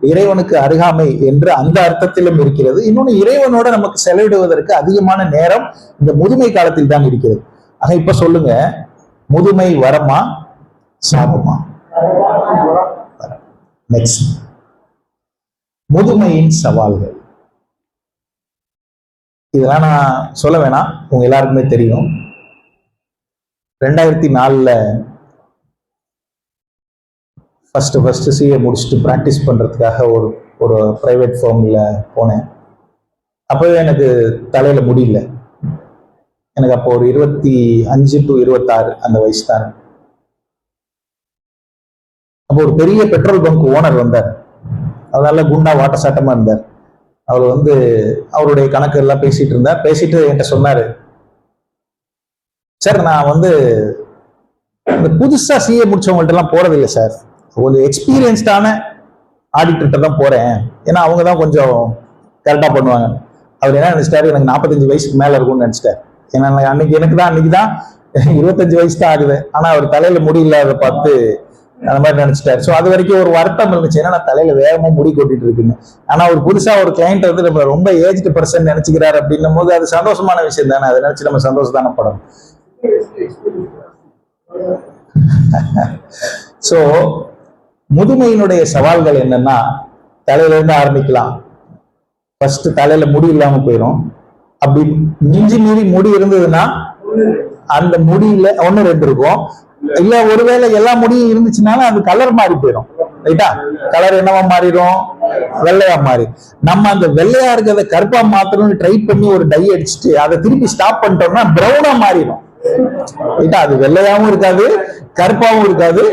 S3: இறைவனுக்கு அருகாமை என்று அந்த அர்த்தத்திலும் இருக்கிறது. இன்னொன்னு, இறைவனோட நமக்கு செலவிடுவதற்கு அதிகமான நேரம் இந்த முதுமை காலத்தில் தான் இருக்கிறது. ஆக இப்ப சொல்லுங்க, முதுமை வரமா சாபமா? நெக்ஸ்ட், முதுமையின் சவால்கள். இதெல்லாம் நான் சொல்ல வேணாம், உங்க எல்லாருக்குமே தெரியும். 2004 ஃபர்ஸ்ட் சிஏ முடிச்சுட்டு ப்ராக்டிஸ் பண்றதுக்காக ஒரு பிரைவேட் ஃபார்ம்ல போனேன். அப்பவே எனக்கு தலையில முடியல. எனக்கு அப்போ ஒரு 25 to 26 அந்த வயசு தான். அப்போ ஒரு பெரிய பெட்ரோல் பங்க் ஓனர் வந்தார். அதனால குண்டா வாட்ட சாட்டமா இருந்தார். அவர் அவருடைய கணக்கு எல்லாம் பேசிட்டு என்கிட்ட சொன்னாரு, சார் நான் இந்த புதுசா சிஏ முடிச்சவங்கள்ட்ட எல்லாம் போறதில்லை சார், கொஞ்சம் எக்ஸ்பீரியன்ஸ்டான ஆடிட்டர்கிட்ட தான் போறேன், ஏன்னா அவங்க தான் கொஞ்சம் கரெக்டா பண்ணுவாங்க. அவர் என்ன நினைச்சிட்டாரு, எனக்கு 45 வயசுக்கு மேல இருக்கும்னு நினைச்சிட்டாரு. ஏன்னா எனக்கு தான் 25 வயசு தான் ஆகுது. ஆனா அவர் தலையில முடி இல்லாத பார்த்து அந்த மாதிரி நினைச்சிட்டாரு. ஸோ அது வரைக்கும் ஒரு வருத்தம் இருந்துச்சு, ஏன்னா நான் தலையில வேகமா முடி கொட்டிட்டு இருக்குன்னு. ஆனா ஒரு புதுசா ஒரு கிளைண்ட் நம்ம ரொம்ப ஏஜ்டு பர்சன் நினைச்சுக்கிறாரு அப்படின்னும் போது அது சந்தோஷமான விஷயம் தானே. அதை நினைச்சு நம்ம சந்தோஷம் தானே படணும். சோ முதுமையினுடைய சவால்கள் என்னன்னா, தலையில இருந்து ஆரம்பிக்கலாம். ஃபர்ஸ்ட் தலையில முடி இல்லாம போயிடும். அப்படி மிஞ்சி மீறி முடி இருந்ததுன்னா அந்த முடியில 1-2 இருக்கும். இல்ல ஒருவேளை எல்லா முடியும் இருந்துச்சுனாலும் அது கலர் மாறி போயிடும். ரைட்டா? கலர் என்னவா மாறிடும்? வெள்ளையா மாறி. நம்ம அந்த வெள்ளையா இருக்கிறத கருப்பா மாத்தணும்னு ட்ரை பண்ணி ஒரு டை அடிச்சுட்டு அதை திருப்பி ஸ்டாப் பண்ணிட்டோம்னா பிரவுனா மாறிடும். ரைட்டா? அது வெள்ளையாவும் இருக்காது, கருப்பாவும் இருக்காது,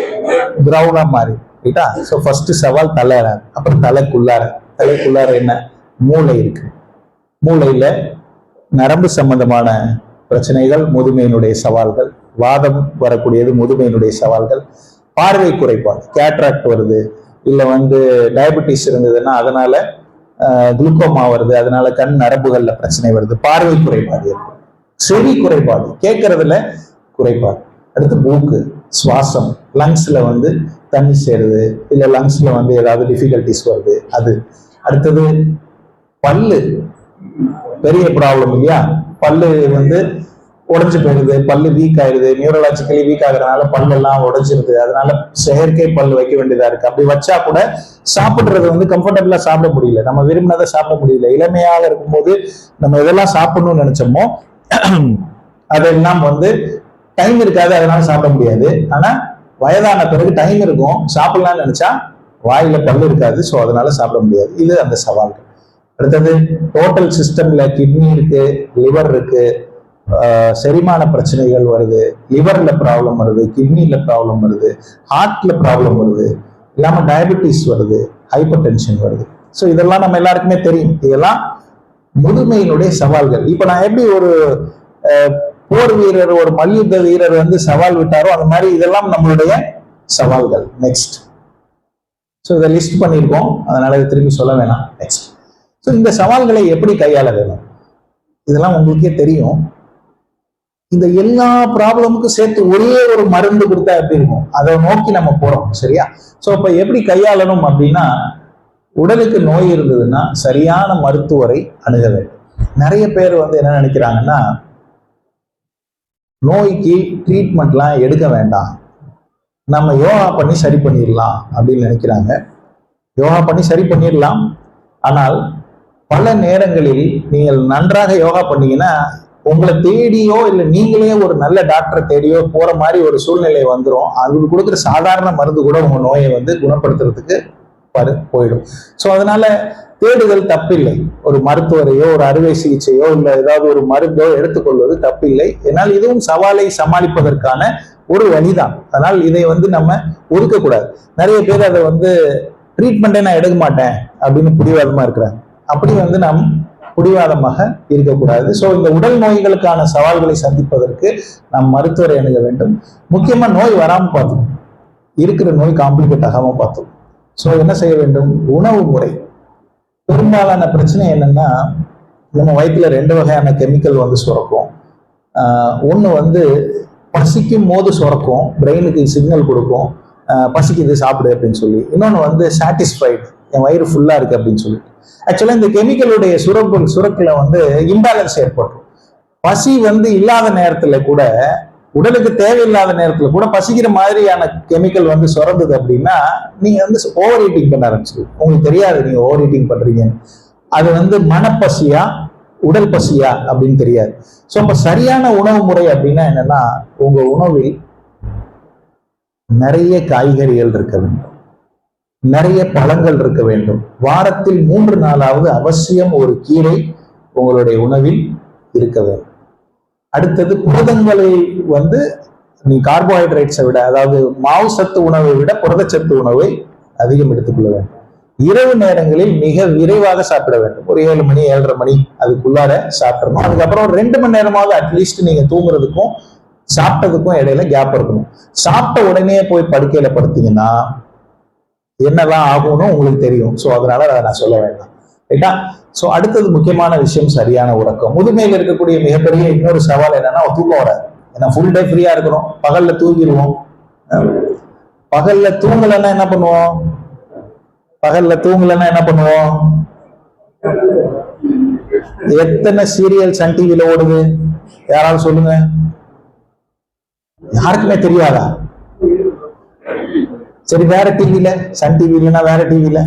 S3: பிரவுனா மாறி. ரைட்டா? சோ ஃபர்ஸ்ட் சவால் தலை. அப்புறம் தலைக்குள்ளார என்ன? மூளை இருக்கு. மூளையில நரம்பு சம்பந்தமான பிரச்சனைகள் முதுமையினுடைய சவால்கள். வாதம் வரக்கூடியது முதுமையினுடைய சவால்கள். பார்வை குறைபாடு, கேட்ராக்ட் வருது, இல்ல டயபெட்டிஸ் இருந்ததுன்னா அதனால குளுக்கோமா வருது, அதனால கண் நரம்புகள்ல பிரச்சனை வருது. பார்வை குறைபாடு இருக்கு. செவி குறைபாடு, கேட்கறதுல குறைபாடு. அடுத்து மூக்கு, சுவாசம், லங்ஸ்ல தண்ணி சேருது, இல்ல லங்ஸ்ல ஏதாவது டிஃபிகல்டிஸ் வருது அது. அடுத்தது பல்லு, பெரிய ப்ராப்ளம் இல்லையா? பல்லு உடைஞ்சு போயிடுது, பல்லு வீக் ஆயிடுது, நியூரலாஜிக்கலி வீக் ஆகுறதுனால பல்லெல்லாம் உடைஞ்சிருது, அதனால செயற்கை பல் வைக்க வேண்டியதா இருக்கு. அப்படி வச்சா கூட சாப்பிடுறது வந்து கம்ஃபர்டபுளா சாப்பிட முடியல, நம்ம விரும்பினதை சாப்பிட முடியல. இளமையாக இருக்கும்போது நம்ம எதெல்லாம் சாப்பிடணும்னு நினைச்சோமோ அதெல்லாம் வந்து டைம் இருக்காது, அதனால சாப்பிட முடியாது. ஆனா வயதான பிறகு டைம் இருக்கும், சாப்பிடலாம்னு நினைச்சா வாயில பல்லு இருக்காது, ஸோ அதனால சாப்பிட முடியாது. இது அந்த சவால்கள். அடுத்தது டோட்டல் சிஸ்டம்ல கிட்னி இருக்கு, லிவர் இருக்கு, செரிமான பிரச்சனைகள் வருது, லிவர்ல ப்ராப்ளம் வருது, கிட்னில ப்ராப்ளம் வருது, ஹார்ட்ல ப்ராப்ளம் வருது, இல்லாம டயபெட்டிஸ் வருது, ஹைப்பர் டென்ஷன் வருது. ஸோ இதெல்லாம் நம்ம எல்லாருக்குமே தெரியும். இதெல்லாம் முதுமையினுடைய சவால்கள். இப்ப நான் எப்படி ஒரு போர் வீரர், ஒரு மல்யுத்த வீரர் வந்து சவால் விட்டாரோ அந்த மாதிரி இதெல்லாம் நம்மளுடைய சவால்கள். நெக்ஸ்ட், ஸோ இதை லிஸ்ட் பண்ணியிருக்கோம், அதனால இதை திரும்பி சொல்ல வேணாம். நெக்ஸ்ட், ஸோ இந்த சவால்களை எப்படி கையாள வேணும் இதெல்லாம் உங்களுக்கே தெரியும். இந்த எல்லா ப்ராப்ளமுக்கும் சேர்த்து ஒரே ஒரு மருந்து கொடுத்தா எப்படி இருக்கும், அதை நோக்கி நம்ம போறோம். சரியா? ஸோ இப்ப எப்படி கையாளணும் அப்படின்னா, உடலுக்கு நோய் இருந்ததுன்னா சரியான மருத்துவரை அணுக வேண்டும். நிறைய பேர் வந்து என்ன நினைக்கிறாங்கன்னா, நோய்க்கு ட்ரீட்மெண்ட்லாம் எடுக்க வேண்டாம், நம்ம யோகா பண்ணி சரி பண்ணிடலாம் அப்படின்னு நினைக்கிறாங்க. யோகா பண்ணி சரி பண்ணிடலாம், ஆனால் பல நேரங்களில் நீங்கள் நன்றாக யோகா பண்ணீங்கன்னா உங்களை தேடியோ இல்லை நீங்களே ஒரு நல்ல டாக்டரை தேடியோ போற மாதிரி ஒரு சூழ்நிலை வந்துடும். அது கொடுக்குற சாதாரண மருந்து கூட உங்க நோயை வந்து குணப்படுத்துறதுக்கு போயிடும். ஸோ அதனால தேடுதல் தப்பில்லை. ஒரு மருத்துவரையோ ஒரு அறுவை சிகிச்சையோ இல்லை ஏதாவது ஒரு மருந்தோ எடுத்துக்கொள்வது தப்பில்லை. ஏன்னால் இதுவும் சவாலை சமாளிப்பதற்கான ஒரு வழிதான். அதனால் இதை வந்து நம்ம ஒதுக்கக்கூடாது. நிறைய பேர் அதை வந்து ட்ரீட்மெண்ட்டே நான் எடுக்க மாட்டேன் அப்படின்னு பிடிவாதமா இருக்கிறாங்க. அப்படி வந்து நாம் பிடிவாதமாக இருக்கக்கூடாது. ஸோ இந்த உடல் நோய்களுக்கான சவால்களை சந்திப்பதற்கு நாம் மருத்துவரை அணுக வேண்டும். முக்கியமா நோய் வராமல் பார்த்தோம், இருக்கிற நோய் காம்ப்ளிகேட் ஆகாம பார்த்தோம். ஸோ என்ன செய்ய வேண்டும், உணவு முறை. பெரும்பாலான பிரச்சனை என்னன்னா, நம்ம வயிற்றுல 2 வகையான கெமிக்கல் வந்து சுரக்கும். ஒன்று வந்து பசிக்கும் போது சுரக்கும், பிரெயினுக்கு சிக்னல் கொடுக்கும், பசிக்குது சாப்பிடு அப்படின்னு சொல்லி. இன்னொன்று வந்து சாட்டிஸ்ஃபைடு, என் வயிறு ஃபுல்லா இருக்கு அப்படின்னு சொல்லி. ஆக்சுவலா இந்த கெமிக்கலுடைய சுரக்குல வந்து இம்பேலன்ஸ் ஏற்படும். பசி வந்து இல்லாத நேரத்துல கூட, உடலுக்கு தேவையில்லாத நேரத்துல கூட பசிக்கிற மாதிரியான கெமிக்கல் வந்து சுரந்தது அப்படின்னா நீங்க வந்து ஓவர் ஈட்டிங் பண்ண ஆரம்பிச்சிருக்கீங்க. உங்களுக்கு தெரியாது நீங்க ஓவர் ஈட்டிங் பண்றீங்கன்னு. அது வந்து மனப்பசியா உடல் பசியா அப்படின்னு தெரியாது. ஸோ அப்ப சரியான உணவு முறை அப்படின்னா என்னன்னா, உங்க உணவில் நிறைய காய்கறிகள் இருக்க வேண்டும், நிறைய பழங்கள் இருக்க வேண்டும். வாரத்தில் 3 நாளாவது அவசியம் ஒரு கீரை உங்களுடைய உணவில் இருக்க வேண்டும். அடுத்தது புரதங்களை வந்து நீ கார்போஹைட்ரேட்ஸை விட, அதாவது மாவு சத்து உணவை விட புரதச்சத்து உணவை அதிகம் எடுத்துக்கொள்ள வேண்டும். இரவு நேரங்களில் மிக விரைவாக சாப்பிட வேண்டும். ஒரு 7 மணி 7:30 மணி அதுக்குள்ளார சாப்பிடணும். அதுக்கப்புறம் ஒரு 2 மணி நேரமாவது அட்லீஸ்ட் நீங்க தூங்குறதுக்கும் சாப்பிட்டதுக்கும் இடையில கேப் இருக்கணும். சாப்பிட்ட உடனே போய் படுக்கையில படுத்தீங்கன்னா என்னெல்லாம் ஆகும்னு உங்களுக்கு தெரியும். ஸோ அதனால அதை நான் சொல்ல வேண்டாம். ரைட்டா? ஸோ அடுத்தது முக்கியமான விஷயம் சரியான உறக்கம். முதுமையில் இருக்கக்கூடிய மிகப்பெரிய இன்னொரு சவால் என்னன்னா, தூக்கம் வராது. ஏன்னா ஃபுல் டே ஃப்ரீயா இருக்கிறோம், பகல்ல தூங்கிடுவோம். பகல்ல தூங்கலைன்னா என்ன பண்ணுவோம்? எத்தனை சீரியல் சன் டிவில ஓடுது யாராவது சொல்லுங்க. யாருக்குமே தெரியாதா? சரி, வேற டிவில, சன் டிவி இல்லைன்னா வேற டிவில,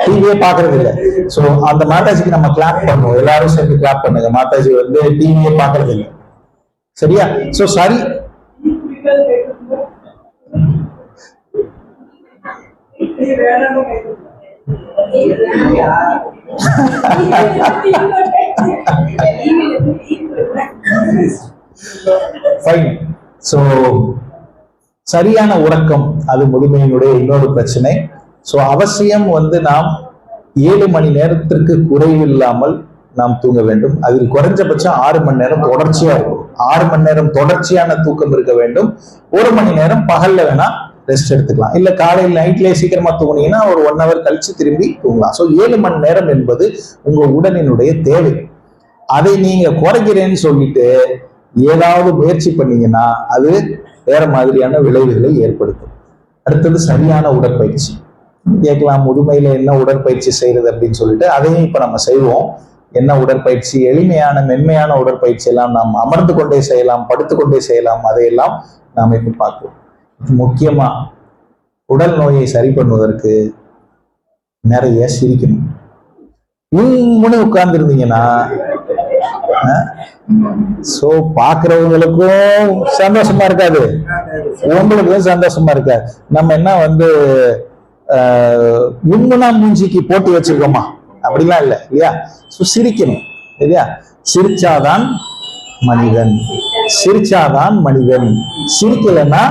S3: டிவியே பாக்குறது இல்லை. சோ அந்த மாதாஜிக்கு நம்ம கிளாப் பண்ணுவோம், எல்லாரும் சேர்ந்து கிளாப் பண்ணுங்க. மாதாஜி வந்து டிவியே பாக்குறது இல்லை. சரியா? சோ சரி, ஃபைன். சோ சரியான உறக்கம் அது முதுமையினுடைய இன்னொரு பிரச்சனை. ஸோ அவசியம் வந்து நாம் 7 மணி நேரத்திற்கு குறைவில்லாமல் நாம் தூங்க வேண்டும். அதில் குறைஞ்சபட்சம் 6 மணி நேரம் தொடர்ச்சியா இருக்கும். 6 மணி நேரம் தொடர்ச்சியான தூக்கம் இருக்க வேண்டும். 1 மணி நேரம் பகல்ல வேணா ரெஸ்ட் எடுத்துக்கலாம். இல்ல காலையில் நைட்லயே சீக்கிரமா தூங்குனீங்கன்னா ஒரு 1 hour கழிச்சு திரும்பி தூங்கலாம். ஸோ 7 மணி நேரம் என்பது உங்க உடலினுடைய தேவை. அதை நீங்க குறைக்கிறேன்னு சொல்லிட்டு ஏதாவது முயற்சி பண்ணீங்கன்னா அது வேற மாதிரியான விளைவுகளை ஏற்படுத்தும். அடுத்தது சரியான உடற்பயிற்சி. கேட்கலாம், முதுமையில என்ன உடற்பயிற்சி செய்யறது அப்படின்னு சொல்லிட்டு, அதையும் இப்ப நம்ம செய்வோம். என்ன உடற்பயிற்சி, எளிமையான மென்மையான உடற்பயிற்சி எல்லாம் நாம் அமர்ந்து கொண்டே செய்யலாம், படுத்து கொண்டே செய்யலாம். அதையெல்லாம் நாம் இப்ப பார்க்கிறோம். முக்கியமா உடல் நோயை சரி பண்ணுவதற்கு நிறைய சிரிக்கணும். முன்னு உட்கார்ந்து இருந்தீங்கன்னா சோ பாக்குறவங்களுக்கும் சந்தோஷமா இருக்காது, உங்களுக்கும் சந்தோஷமா இருக்காது. நம்ம என்ன வந்து முன்முனா மூஞ்சிக்கு போட்டி வச்சிருக்கோமா? அப்படிலாம் இல்லை இல்லையா? சிரிக்கணும் இல்லையா? சிரிச்சாதான் மனிதன், சிரிச்சாதான் மனிதன். சிரிக்கலைன்னா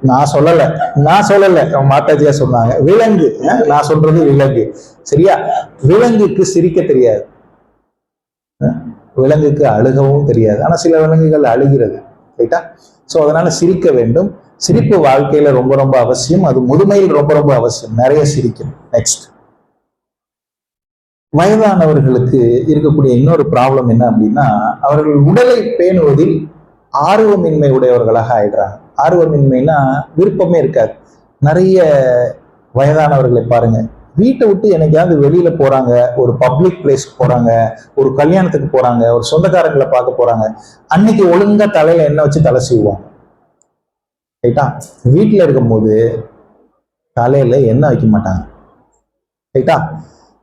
S3: நான் சொல்லல மாதாஜியா சொன்னாங்க, விலங்கு. நான் சொல்றது விலங்கு, சரியா? விலங்குக்கு சிரிக்க தெரியாது, விலங்குக்கு அழுகவும் தெரியாது. ஆனா சில விலங்குகள் அழுகிறது, ரைட்டா? சோ அதனால சிரிக்க வேண்டும். சிரிப்பு வாழ்க்கையில ரொம்ப ரொம்ப அவசியம். அது முதுமையில் ரொம்ப ரொம்ப அவசியம். நிறைய சிரிக்கணும். நெக்ஸ்ட், வயதானவர்களுக்கு இருக்கக்கூடிய இன்னொரு ப்ராப்ளம் என்ன அப்படின்னா, அவர்கள் உடலை பேணுவதில் ஆர்வமின்மை உடையவர்களாக ஆயிடுறாங்க. ஆர்வமின்மைனா விருப்பமே இருக்காது. நிறைய வயதானவர்களை பாருங்க, வீட்டை விட்டு என்னைக்காவது வெளியில போறாங்க, ஒரு பப்ளிக் பிளேஸ்க்கு போறாங்க, ஒரு கல்யாணத்துக்கு போறாங்க, ஒரு சொந்தக்காரங்களை பார்க்க போறாங்க, அன்னைக்கு ஒழுங்கா தலையில எண்ணெய் வச்சு தலை சீவுவாங்க, ரைட்டா? வீட்டுல இருக்கும்போது தலையில எண்ணெய் வைக்க மாட்டாங்க, ரைட்டா?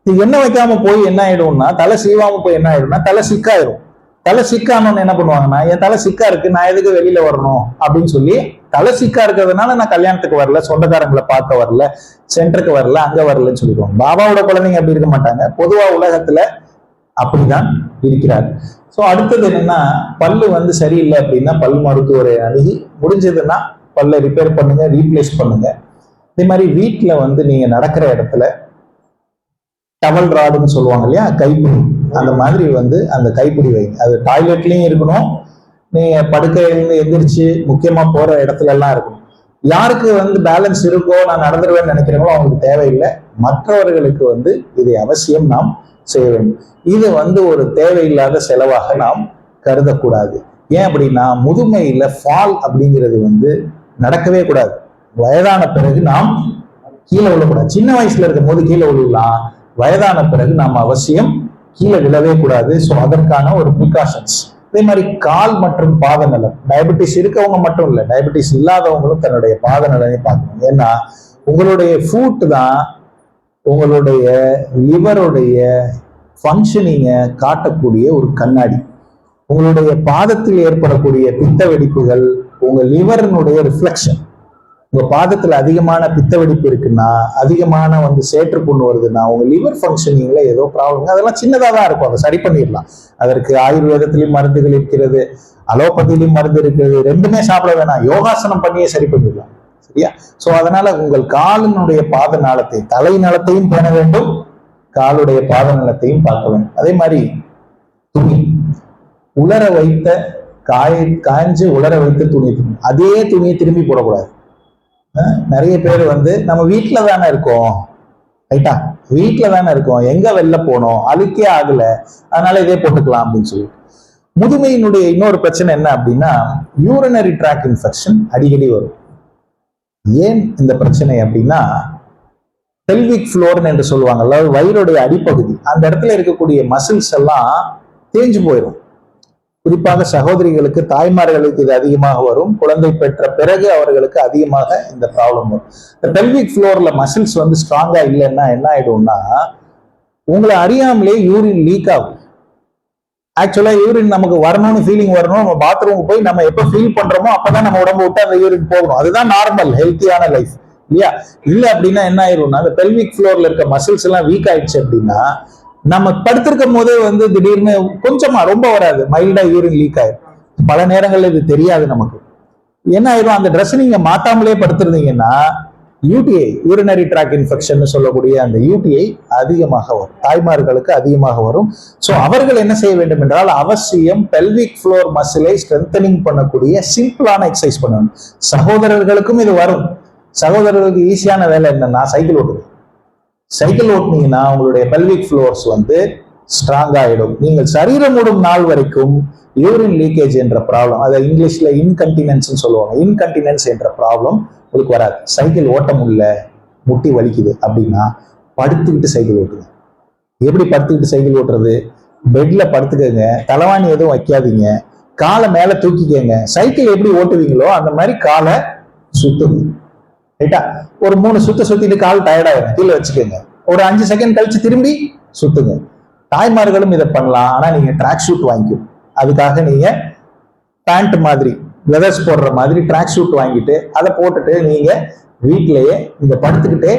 S3: எண்ணெய் வைக்காம போய் என்ன ஆயிடும்னா, தலை சீவாம போய் என்ன ஆயிடும்னா தலை சிக்காயிரும். தலை சிக்கானோன்னு என்ன பண்ணுவாங்கன்னா, என் தலை சிக்கா இருக்கு, நான் எதுக்கு வெளியில வரணும் அப்படின்னு சொல்லி, தலை சிக்கா இருக்கிறதுனால நான் கல்யாணத்துக்கு வரல, சொந்தக்காரங்களை பார்க்க வரல, சென்டருக்கு வரல, அங்க வரலன்னு சொல்லிடுவாங்க. பாபாவோட குழந்தைங்க அப்படி இருக்க மாட்டாங்க. பொதுவா உலகத்துல அப்படிதான் இருக்கிறார். சோ அடுத்தது என்னன்னா, பல்லு வந்து சரியில்லை அப்படின்னா பல் மருத்துவரை அணுகி, முடிஞ்சதுன்னா பல்லை ரிப்பேர் பண்ணுங்க, ரீப்ளேஸ் பண்ணுங்க. இதே மாதிரி வீட்டுல வந்து நீங்க நடக்கிற இடத்துல டவல் ராடுன்னு சொல்லுவாங்க இல்லையா, கைப்பிடி, அந்த மாதிரி வந்து அந்த கைப்பிடி வைங்க. அது டாய்லெட்லயும் இருக்கணும், நீங்க படுக்கையிலிருந்து எந்திரிச்சு முக்கியமா போற இடத்துல எல்லாம் இருக்கணும். யாருக்கு வந்து பேலன்ஸ் இருக்கோ, நான் நடந்துருவேன்னு நினைக்கிறீங்களோ அவங்களுக்கு தேவையில்லை. மற்றவர்களுக்கு வந்து இதை அவசியம் நாம் செய்ய வேண்டும். இது வந்து ஒரு தேவையில்லாத செலவாக நாம் கருதக்கூடாது. ஏன் அப்படின்னா, முதுமையில ஃபால் அப்படிங்கிறது வந்து நடக்கவே கூடாது. வயதான பிறகு நாம் கீழே விழக்கூடாது. சின்ன வயசுல இருக்கும் போது கீழே விழலாம், வயதான பிறகு நாம் அவசியம் கீழே விழவே கூடாது. ஸோ அதற்கான ஒரு ப்ரிகாஷன்ஸ். அதே மாதிரி கால் மற்றும் பாத நலம், டயபெட்டிஸ் இருக்கவங்க மட்டும் இல்லை, டயபெட்டிஸ் இல்லாதவங்களும் தன்னுடைய பாத நலனை பார்க்கணும். ஏன்னா உங்களுடைய ஃபுட் தான் உங்களுடைய லிவருடைய ஃபங்க்ஷனிங்கை காட்டக்கூடிய ஒரு கண்ணாடி. உங்களுடைய பாதத்தில் ஏற்படக்கூடிய பித்த வெடிப்புகள் உங்க லிவரினுடைய ரிஃப்ளெக்ஷன். உங்க பாதத்துல அதிகமான பித்த வெடிப்பு இருக்குன்னா, அதிகமான வந்து சேற்று புண்ணு வருதுன்னா, உங்க லிவர் ஃபங்க்ஷனிங்ல ஏதோ ப்ராப்ளம். அதெல்லாம் சின்னதாக தான் இருக்கும், அதை சரி பண்ணிடலாம். அதற்கு ஆயுர்வேதத்திலையும் மருந்துகள் இருக்கிறது, அலோபதியிலையும் மருந்து இருக்கிறது. ரெண்டுமே சாப்பிட வேணாம், யோகாசனம் பண்ணியே சரி பண்ணிடலாம், சரியா? சோ அதனால உங்கள் காலினுடைய பாத நலத்தை, தலை நலத்தையும் பேண வேண்டும், காலுடைய பாத நலத்தையும் பார்க்க வேண்டும். அதே மாதிரி துணி, உலர வைத்த காய்ஞ்சு உலர வைத்த துணி, அதே துணியை திரும்பி போடக்கூடாது. நிறைய பேர் வந்து நம்ம வீட்டுல தானே இருக்கோம், ரைட்டா? வீட்டுல தானே இருக்கோம், எங்க வெளில போனோம், அழுக்கே ஆகல, அதனால இதே போட்டுக்கலாம் அப்படின்னு சொல்லி. முதுமையினுடைய இன்னொரு பிரச்சனை என்ன அப்படின்னா, யூரினரி ட்ராக் இன்ஃபெக்ஷன் அடிக்கடி வரும். ஏன் இந்த பிரச்சனை அப்படின்னா, பெல்விக் ஃப்ளோர் என்று சொல்லுவாங்க, அதாவது வயிறுடைய அடிப்பகுதி, அந்த இடத்துல இருக்கக்கூடிய மசில்ஸ் எல்லாம் தேஞ்சு போயிடும். குறிப்பாக சகோதரிகளுக்கு, தாய்மார்களுக்கு இது அதிகமாக வரும். குழந்தை பெற்ற பிறகு அவர்களுக்கு அதிகமாக இந்த ப்ராப்ளம் வரும். இந்த பெல்விக் ஃப்ளோர்ல மசில்ஸ் வந்து ஸ்ட்ராங்கா இல்லைன்னா என்ன ஆயிடும்னா, உங்களை அறியாமலே யூரின் லீக் ஆகும். ஆக்சுவலா யூரின் நமக்கு வரணும்னு ஃபீலிங் வரணும், நம்ம பாத்ரூமுக்கு போய் நம்ம எப்ப ஃபீல் பண்றோமோ அப்பதான் நம்ம உடம்பு விட்டு அந்த யூரின் போகணும். அதுதான் நார்மல் ஹெல்த்தியான லைஃப் இல்லையா? இல்ல அப்படின்னா என்ன ஆயிரும்னா, அந்த பெல்விக் ஃப்ளோர்ல இருக்க மசில்ஸ் எல்லாம் வீக் ஆயிடுச்சு அப்படின்னா, நம்ம படுத்திருக்கும் போதே வந்து திடீர்னு கொஞ்சமா, ரொம்ப வராது, மைல்டா யூரின் லீக் ஆயிடும். பல நேரங்கள்ல இது தெரியாது நமக்கு. என்ன ஆயிடும், அந்த ட்ரெஸ் நீங்க மாத்தாமலே படுத்திருந்தீங்கன்னா யூடிஐ, யூரினரி ட்ராக் இன்ஃபெக்ஷன் சொல்லக்கூடிய அந்த யூடிஐ அதிகமாக வரும், தாய்மார்களுக்கு அதிகமாக வரும். ஸோ அவர்கள் என்ன செய்ய வேண்டும் என்றால், அவசியம் பெல்விக் ஃப்ளோர் மசிலை ஸ்ட்ரென்தனிங் பண்ணக்கூடிய சிம்பிளான எக்ஸசைஸ் பண்ணணும். சகோதரர்களுக்கும் இது வரும். சகோதரர்களுக்கு ஈஸியான வேலை என்னன்னா, சைக்கிள் ஓட்டுது. சைக்கிள் ஓட்டுனீங்கன்னா உங்களுடைய பெல்விக் ஃப்ளோர்ஸ் வந்து ஸ்ட்ராங் ஆயிடும். நீங்கள் சரீரம் மூடும் நாள் வரைக்கும் யூரின் லீக்கேஜ் என்ற ப்ராப்ளம், அதை இங்கிலீஷ்ல இன்கன்டினன்ஸ் சொல்லுவாங்க, இன்கன்டினன்ஸ் என்ற ப்ராப்ளம் உங்களுக்கு வராது. சைக்கிள் ஓட்ட முடியல, முட்டி வலிக்குது அப்படின்னா படுத்துக்கிட்டு சைக்கிள் ஓட்டுங்க. எப்படி படுத்துக்கிட்டு சைக்கிள் ஓட்டுறது? பெட்ல படுத்துக்கங்க, தலைவாணி எதுவும் வைக்காதீங்க, காலை மேல தூக்கிக்கங்க. சைக்கிள் எப்படி ஓட்டுவீங்களோ அந்த மாதிரி காலை சுத்துங்க. ரைட்டா? ஒரு 3 சுத்திட்டு கால் டயர்டாயிரும், கீழே வச்சுக்கோங்க. ஒரு 5 செகண்ட் கழிச்சு திரும்பி சுத்துங்க. தாய்மார்களும் இதை பண்ணலாம். ஆனா நீங்க ட்ராக் ஷூட் வாங்கிக்கணும். அதுக்காக நீங்க பேண்ட் மாதிரி வெதர்ஸ் போடுற மாதிரி ட்ராக் ஷூட் வாங்கிட்டு அதை போட்டுட்டு நீங்க வீட்டிலேயே நீங்க படுத்துக்கிட்டே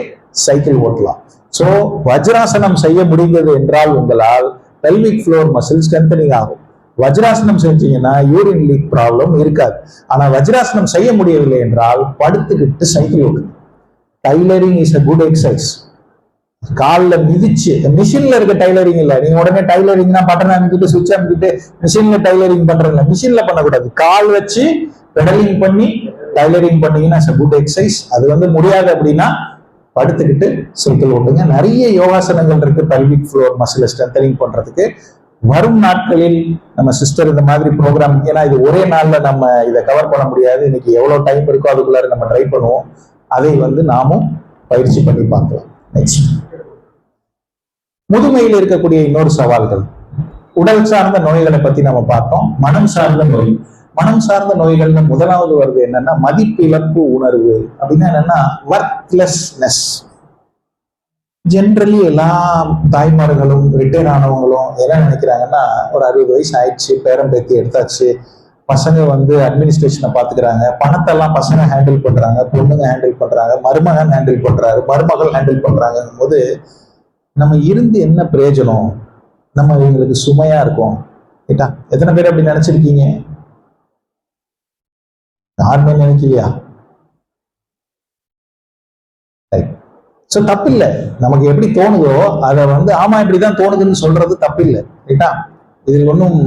S3: சைக்கிள் ஓட்டலாம். சோ வஜ்ராசனம் செய்ய முடிந்தது என்றால் உங்களால் பெல்விக் ஃப்ளோர் மசில் ஸ்ட்ரென்தனிங் ஆகும். வஜ்ராசனம் செஞ்சீங்கன்னா யூரின் லீக் ப்ராப்ளம் இருக்காது. ஆனா வஜ்ராசனம் செய்ய முடியவில்லை என்றால் படுத்துக்கிட்டு சைக்கிள் ஓட்டுங்க. Tailoring is a good exercise. காலில் மிதிச்சு, மிஷின்ல இருக்க டைலரிங் இல்ல. நீங்க உடனே டைலரிங்னா பட்டன் அமைக்கிட்டு சுவிட்ச் அமைக்கிட்டு மிஷின்ல டைலரிங் பண்றதில்ல. மிஷின்ல பண்ணக்கூடாது. கால் வச்சு பெடலிங் பண்ணி டைலரிங் பண்ணீங்கன்னா குட் எக்ஸசைஸ். அது முடியாது அப்படின்னா படுத்துக்கிட்டு சைக்கிள் ஓட்டுங்க. நிறைய யோகாசனங்கள் இருக்கு பெல்விக் ஃப்ளோர் மசில் ஸ்ட்ரென்தனிங் பண்றதுக்கு. வரும் நாட்களில் நம்ம சிஸ்டர் இந்த மாதிரி ப்ரோக்ராம், ஏன்னா இது ஒரே நாள்ல நம்ம இதை கவர் பண்ண முடியாது. இன்னைக்கு எவ்வளவு டைம் இருக்கோ அதுக்குள்ளார நம்ம ட்ரை பண்ணுவோம். அதை நாமும் பயிற்சி பண்ணி பார்க்கலாம். நெக்ஸ்ட், முதுமையில் இருக்கக்கூடிய இன்னொரு சவால்கள். உடல் சார்ந்த நோய்களை பத்தி நம்ம பார்த்தோம். மனம் சார்ந்த நோய். மனம் சார்ந்த நோய்கள்னு முதலாவது வருது என்னன்னா மதிப்பிழப்பு உணர்வு. அப்படின்னா என்னன்னா ஒர்க்லெஸ்னஸ். ஜென்ரலி எல்லா தாய்மார்களும் ரிட்டையர் ஆனவங்களும் என்ன நினைக்கிறாங்கன்னா, ஒரு 60 வயசு ஆயிடுச்சு, பேரம் பேத்தி எடுத்தாச்சு, பசங்க அட்மினிஸ்ட்ரேஷனை பாத்துக்கிறாங்க, பணத்தெல்லாம் பசங்க ஹேண்டில் பண்றாங்க, பொண்ணுங்க ஹேண்டில் பண்றாங்க, மருமகன் ஹேண்டில் பண்றாரு, மருமகள் ஹேண்டில் பண்றாங்க போது நம்ம இருந்து என்ன பிரயோஜனம்? நம்ம இவங்களுக்கு சுமையா இருக்கும். கேட்டா எத்தனை பேர் அப்படி நினைச்சிருக்கீங்க? யாருமே நினைக்கலையா? சோ தப்பு இல்லை. நமக்கு எப்படி தோணுதோ அதை ஆமா இப்படிதான் தோணுதுன்னு சொல்றது தப்பு இல்லை. ரைட்டா? இதில் ஒன்றும்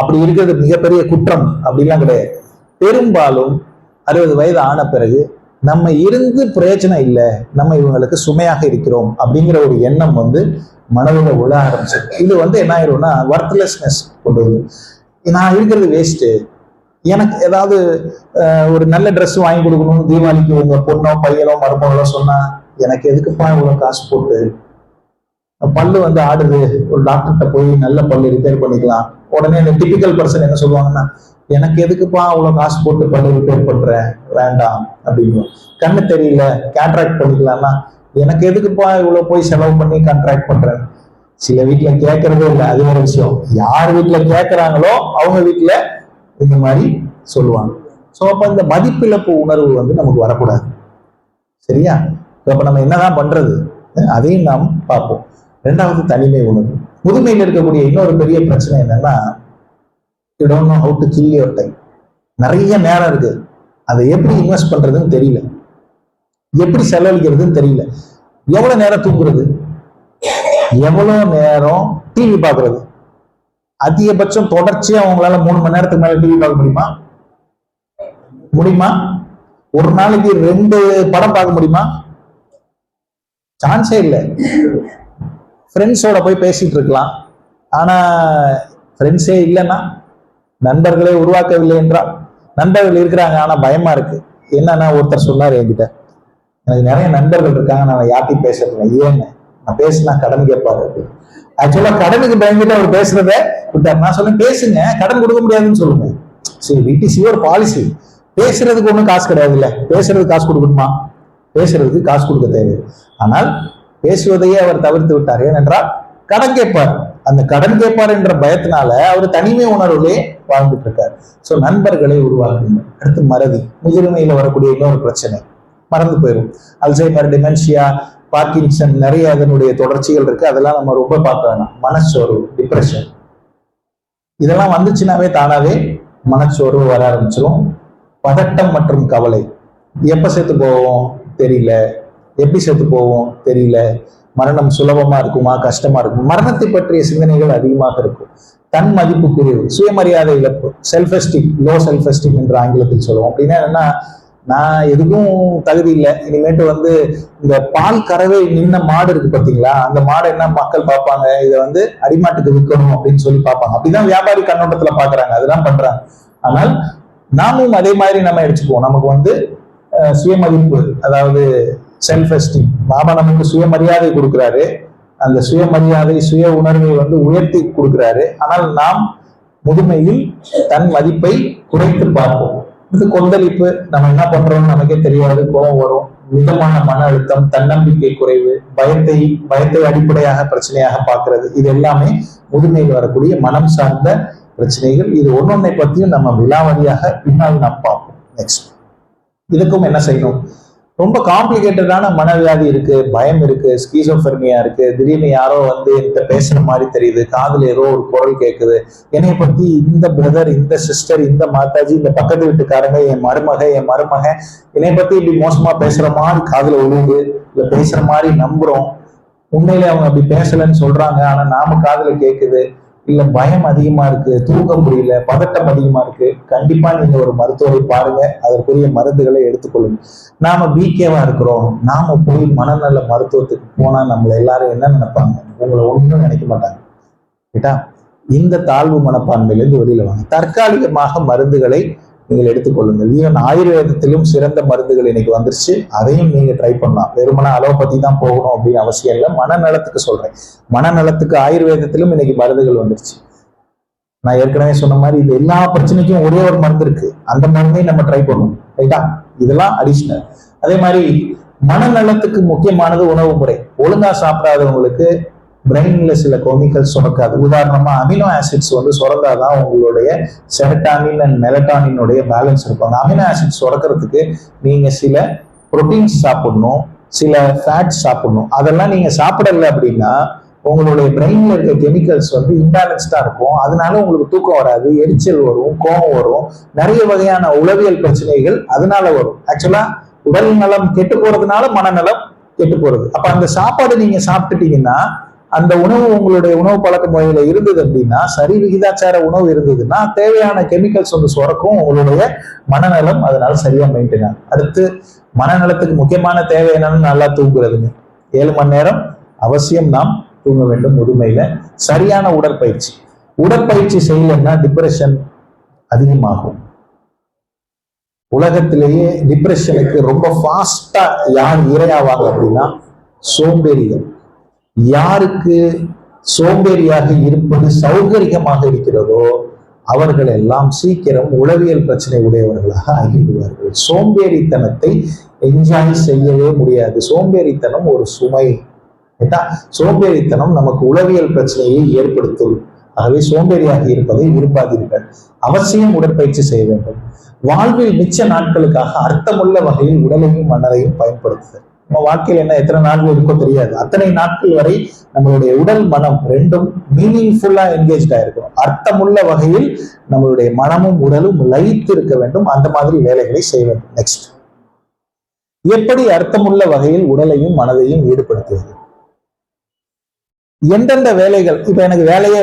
S3: அப்படி இருக்கிறது மிகப்பெரிய குற்றம் அப்படிலாம் கிடையாது. பெரும்பாலும் 60 வயது ஆன பிறகு நம்ம இருந்து பிரயோஜனம் இல்லை, நம்ம இவங்களுக்கு சுமையாக இருக்கிறோம் அப்படிங்கிற ஒரு எண்ணம் மனதில் உள்ள ஆரம்பிச்சு. இது என்ன ஆயிரும்னா ஒர்க்லெஸ்னஸ் கொண்டு வருது. நான் இருக்கிறது வேஸ்ட்டு, எனக்கு ஏதாவது ஒரு நல்ல ட்ரெஸ் வாங்கி கொடுக்கணும், தீபாவளிக்கு உங்க பொண்ணோ பையனோ மருமகளோ சொன்னா எனக்கு எதுக்குப்பா இவ்வளவு காசு போட்டு? பல்லு ஆடுது, ஒரு டாக்டர்கிட்ட போய் நல்ல பல்லு ரிப்பேர் பண்ணிக்கலாம். உடனே இந்த டிபிக்கல் பர்சன் என்ன சொல்லுவாங்கன்னா, எனக்கு எதுக்குப்பா அவ்வளவு காசு போட்டு பல்லு ரிப்பேர் பண்றேன், வேண்டாம் அப்படின்னு. கண்ணு தெரியல, கேட்ராக்ட் பண்ணிக்கலாம்னா எனக்கு எதுக்குப்பா இவ்வளவு போய் செலவு பண்ணி கான்ட்ராக்ட் பண்றேன். சில வீட்டுல கேட்கறதே இல்லை, அது ஒரு விஷயம். யார் வீட்டுல கேட்கறாங்களோ அவங்க வீட்டுல இந்த மாதிரி சொல்லுவாங்க. ஸோ அப்ப இந்த மதிப்பிழப்பு உணர்வு நமக்கு வரக்கூடாது. சரியா? அப்ப நம்ம என்னதான் பண்றது அதையும் நாம் பார்ப்போம். 2வது தனிமை உணர்வு. முதுமையில் இருக்கக்கூடிய இன்னொரு பெரிய பிரச்சனை என்னன்னா, you don't know how to kill your time. நிறைய நேரம் இருக்கு, அதை எப்படி இன்வெஸ்ட் பண்றதுன்னு தெரியல, எப்படி செலவழிக்கிறதுன்னு தெரியல. எவ்வளவு நேரம் தூங்குறது, எவ்வளவு நேரம் டிவி பார்க்கறது. அதிகபட்சம் தொடர்ச்சியா அவங்களால 3 மணி நேரத்துக்கு மேல டிவி பார்க்க முடியுமா? ஒரு நாளைக்கு 2 படம் பார்க்க முடியுமா? சான்ஸே இல்லை. ஃப்ரெண்ட்ஸோட போய் பேசிட்டு இருக்கலாம். ஆனா ஃப்ரெண்ட்ஸே இல்லைன்னா, நண்பர்களே உருவாக்கவில்லை என்றால், நண்பர்கள் இருக்கிறாங்க ஆனா பயமா இருக்கு. என்னன்னா ஒருத்தர் சொன்னார் என்கிட்ட, எனக்கு நிறைய நண்பர்கள் இருக்காங்க, நான் யார்ட்டையும் பேசுறேன். ஏன்னு? நான் பேசினா கடன் கேட்பாரு. ஆக்சுவலா கடனுக்கு பயந்துட்டு அவர் பேசுறத விட்டார். நான் சொல்ல பேசுங்க, கடன் கொடுக்க முடியாதுன்னு சொல்லுங்க. சரி, இட் இஸ் யுவர் பாலிசி. பேசுறதுக்கு ஒன்றும் காசு கிடையாது இல்ல. பேசுறதுக்கு காசு கொடுக்கணுமா? பேசுறதுக்கு காசு கொடுக்க தேவை. ஆனால் பேசுவதையே அவர் தவிர்த்து விட்டார். ஏனென்றால் கடன் கேட்பார். அந்த கடன் கேட்பார் என்ற பயத்தினால அவர் தனிமை உணர்வுலே வாழ்ந்துட்டு இருக்காரு. சோ நண்பர்களை உருவாக்குங்க. அடுத்து மறதி. முதுமையில வரக்கூடிய இன்னொரு பிரச்சனை, மறந்து போயிடும். அல்சைமர், டிமென்ஷியா, பார்க்கின்சன், நிறைய அதனுடைய தொடர்ச்சிகள் இருக்கு. அதெல்லாம் நம்ம ரொம்ப பார்க்க வேணாம். மனச்சோர்வு, டிப்ரெஷன், இதெல்லாம் வந்துச்சுன்னாவே தானாவே மனச்சோர்வு வர ஆரம்பிச்சிடும். பதட்டம் மற்றும் கவலை. எப்ப செத்து போவோம் தெரியல, எப்படி செத்து போவோம் தெரியல, மரணம் சுலபமா இருக்குமா கஷ்டமா இருக்கும், மரணத்தை பற்றிய சிந்தனைகள் அதிகமாக இருக்கும். தன் மதிப்பு குறைவு, சுயமரியாதை இழப்பு, self esteem, low self esteem என்று ஆங்கிலத்தில் சொல்லுவோம். அப்படின்னா என்னன்னா, நான் எதுக்கும் தகுதி இல்லை, இனிமேட்டு இந்த பால் கறவை நின்ன மாடு இருக்கு பார்த்தீங்களா, அந்த மாடு என்ன மக்கள் பார்ப்பாங்க, இதை அடிமாட்டுக்கு விற்கணும் அப்படின்னு சொல்லி பார்ப்பாங்க. அப்படிதான் வியாபாரி கண்ணோட்டத்துல பாக்குறாங்க, அதெல்லாம் பண்றாங்க. ஆனால் நாமும் அதே மாதிரி நம்ம எடுத்துக்குவோம். நமக்கு சுயமதிப்பு, அதாவது செல்ஃப் எஸ்டீம், பாபா நமக்கு சுயமரியாதை கொடுக்குறாரு. அந்த சுயமரியாதை சுய உணர்வை வந்து உயர்த்தி கொடுக்கிறாரு. ஆனால் நாம் முதுமையில் தன் மதிப்பை குறைத்து பார்ப்போம். இது கொந்தளிப்பு, நம்ம என்ன பண்றோம்னு நமக்கே தெரியாது, கோபம் வரும், மிதமான மன அழுத்தம், தன்னம்பிக்கை குறைவு, பயத்தை அடிப்படையாக பிரச்சனையாக பார்க்கிறது. இது எல்லாமே முதுமையில் வரக்கூடிய மனம் சார்ந்த பிரச்சனைகள். இது ஒன்னொன்னை பத்தியும் நம்ம விலாவரியாக பின்னால் நாம் பார்ப்போம். நெக்ஸ்ட், இதுக்கும் என்ன செய்யணும்? ரொம்ப காம்ப்ளிகேட்டடான மனவியாதி இருக்கு, பயம் இருக்கு, ஸ்கீசோஃபெர்னியா இருக்கு, திடீர்னு யாரோ வந்து என்கிட்ட பேசுற மாதிரி தெரியுது, காதுல ஏதோ ஒரு குரல் கேட்குது, என்னை பத்தி இந்த பிரதர், இந்த சிஸ்டர், இந்த மாதாஜி, இந்த பக்கத்து வீட்டுக்காரங்க, என் மருமக என்னை பத்தி இப்படி மோசமா பேசுற மாதிரி காதுல விழுது, இல்ல பேசுற மாதிரி நம்புறோம், உண்மையிலே அவங்க அப்படி பேசலன்னு சொல்றாங்க, ஆனா நாம காதுல கேட்குது, இல்ல பயம் அதிகமா இருக்கு, தூங்க முடியல, பதட்டம் அதிகமா இருக்கு, கண்டிப்பா நீங்க ஒரு மருத்துவரை பாருங்க, அதற்குரிய மருந்துகளை எடுத்துக்கொள்ளுங்க. நாம பிகேவா இருக்கிறோம், நாம போய் மனநல மருத்துவத்துக்கு போனா நம்மள எல்லாரும் என்ன நினைப்பாங்க? உங்களை ஒன்றும் நினைக்க மாட்டாங்க. கேட்டா, இந்த தாழ்வு மனப்பான்மையிலிருந்து வெளியில வாங்க. தற்காலிகமாக மருந்துகளை நீங்கள் எடுத்துக்கொள்ளுங்கள். ஈவன் ஆயுர்வேதத்திலும் சிறந்த மருந்துகள் இன்னைக்கு வந்துருச்சு, அதையும் நீங்க ட்ரை பண்ணலாம். வெறுமனா அலோபதி தான் போகணும் அப்படின்னு அவசியம் இல்லை. மனநலத்துக்கு சொல்றேன், மனநலத்துக்கு ஆயுர்வேதத்திலும் இன்னைக்கு மருந்துகள் வந்துருச்சு. நான் ஏற்கனவே சொன்ன மாதிரி இது எல்லா பிரச்சனைக்கும் ஒரே ஒரு மருந்து இருக்கு, அந்த மருந்தையும் நம்ம ட்ரை பண்ணுவோம். ரைட்டா? இதெல்லாம் அடிஷனல். அதே மாதிரி மனநலத்துக்கு முக்கியமானது உணவு முறை. ஒழுங்கா சாப்பிடாதவங்களுக்கு பிரெயின்ல சில கெமிக்கல்ஸ் சுரக்காது. உதாரணமா அமினோ ஆசிட்ஸ் வந்து சுரந்தாதான் உங்களுடைய செரட்டானின் அண்ட் மெலட்டானினுடைய பேலன்ஸ் இருக்கும். அமினோ ஆசிட்ஸ் சுரக்கிறதுக்கு நீங்க சில புரோட்டீன்ஸ் சாப்பிடணும், சில ஃபேட்ஸ் சாப்பிடணும். அதெல்லாம் நீங்க சாப்பிடல அப்படின்னா உங்களுடைய பிரெயின்ல இருக்க கெமிக்கல்ஸ் வந்து இம்பேலன்ஸ்டா இருக்கும். அதனால உங்களுக்கு தூக்கம் வராது, எரிச்சல் வரும், கோபம் வரும், நிறைய வகையான உளவியல் பிரச்சனைகள் அதனால வரும். ஆக்சுவலா உடல் நலம் கெட்டு போறதுனால மனநலம் கெட்டு போறது. அப்ப அந்த சாப்பாடு நீங்க சாப்பிட்டுட்டீங்கன்னா, அந்த உணவு உங்களுடைய உணவு பழக்க முறையில இருந்தது அப்படின்னா, சரி விகிதாச்சார உணவு இருந்ததுன்னா தேவையான கெமிக்கல்ஸ் வந்து சுரக்கும், உங்களுடைய மனநலம் அதனால சரியா மெயின்டைன் ஆகும். அடுத்து மனநலத்துக்கு முக்கியமான தேவை என்னன்னு நல்லா தூங்குறதுங்க. 7 மணி நேரம் அவசியம் நாம் தூங்க வேண்டும். முதுமையில சரியான உடற்பயிற்சி செய்யலைன்னா டிப்ரெஷன் அதிகமாகும். உலகத்திலேயே டிப்ரெஷனுக்கு ரொம்ப ஃபாஸ்டா யார் இரையாவாங்க அப்படின்னா சோம்பேறிகள். யாருக்கு சோம்பேறியாக இருப்பது சௌகரியமாக இருக்கிறதோ அவர்கள் எல்லாம் சீக்கிரம் உளவியல் பிரச்சனை உடையவர்களாக ஆகிவிடுவார்கள். சோம்பேறித்தனத்தை என்ஜாய் செய்யவே முடியாது. சோம்பேறித்தனம் ஒரு சுமை. சோம்பேறித்தனம் நமக்கு உளவியல் பிரச்சனையை ஏற்படுத்தும். ஆகவே சோம்பேறியாக இருப்பதை விரும்பாதீர்கள். அவசியம் உடற்பயிற்சி செய்ய வேண்டும். வாழ்வில் மிச்ச நாட்களுக்காக அர்த்தமுள்ள வகையில் உடலையும் மனதையும் பயன்படுத்துதல். நம்ம வாழ்க்கையில் என்ன எத்தனை நாட்கள் இருக்கோ தெரியாது, அத்தனை நாட்கள் வரை நம்மளுடைய உடல் மனம் ரெண்டும் மீனிங்ஃபுல்லா என்கேஜ்டா இருக்கும். அர்த்தமுள்ள வகையில் நம்மளுடைய மனமும் உடலும் லயித்து இருக்க வேண்டும். அந்த மாதிரி வேலைகளை செய்ய வேண்டும். நெக்ஸ்ட், எப்படி அர்த்தமுள்ள வகையில் உடலையும் மனதையும் ஈடுபடுத்துவது? எந்தெந்த வேலைகள், இப்ப எனக்கு வேலையே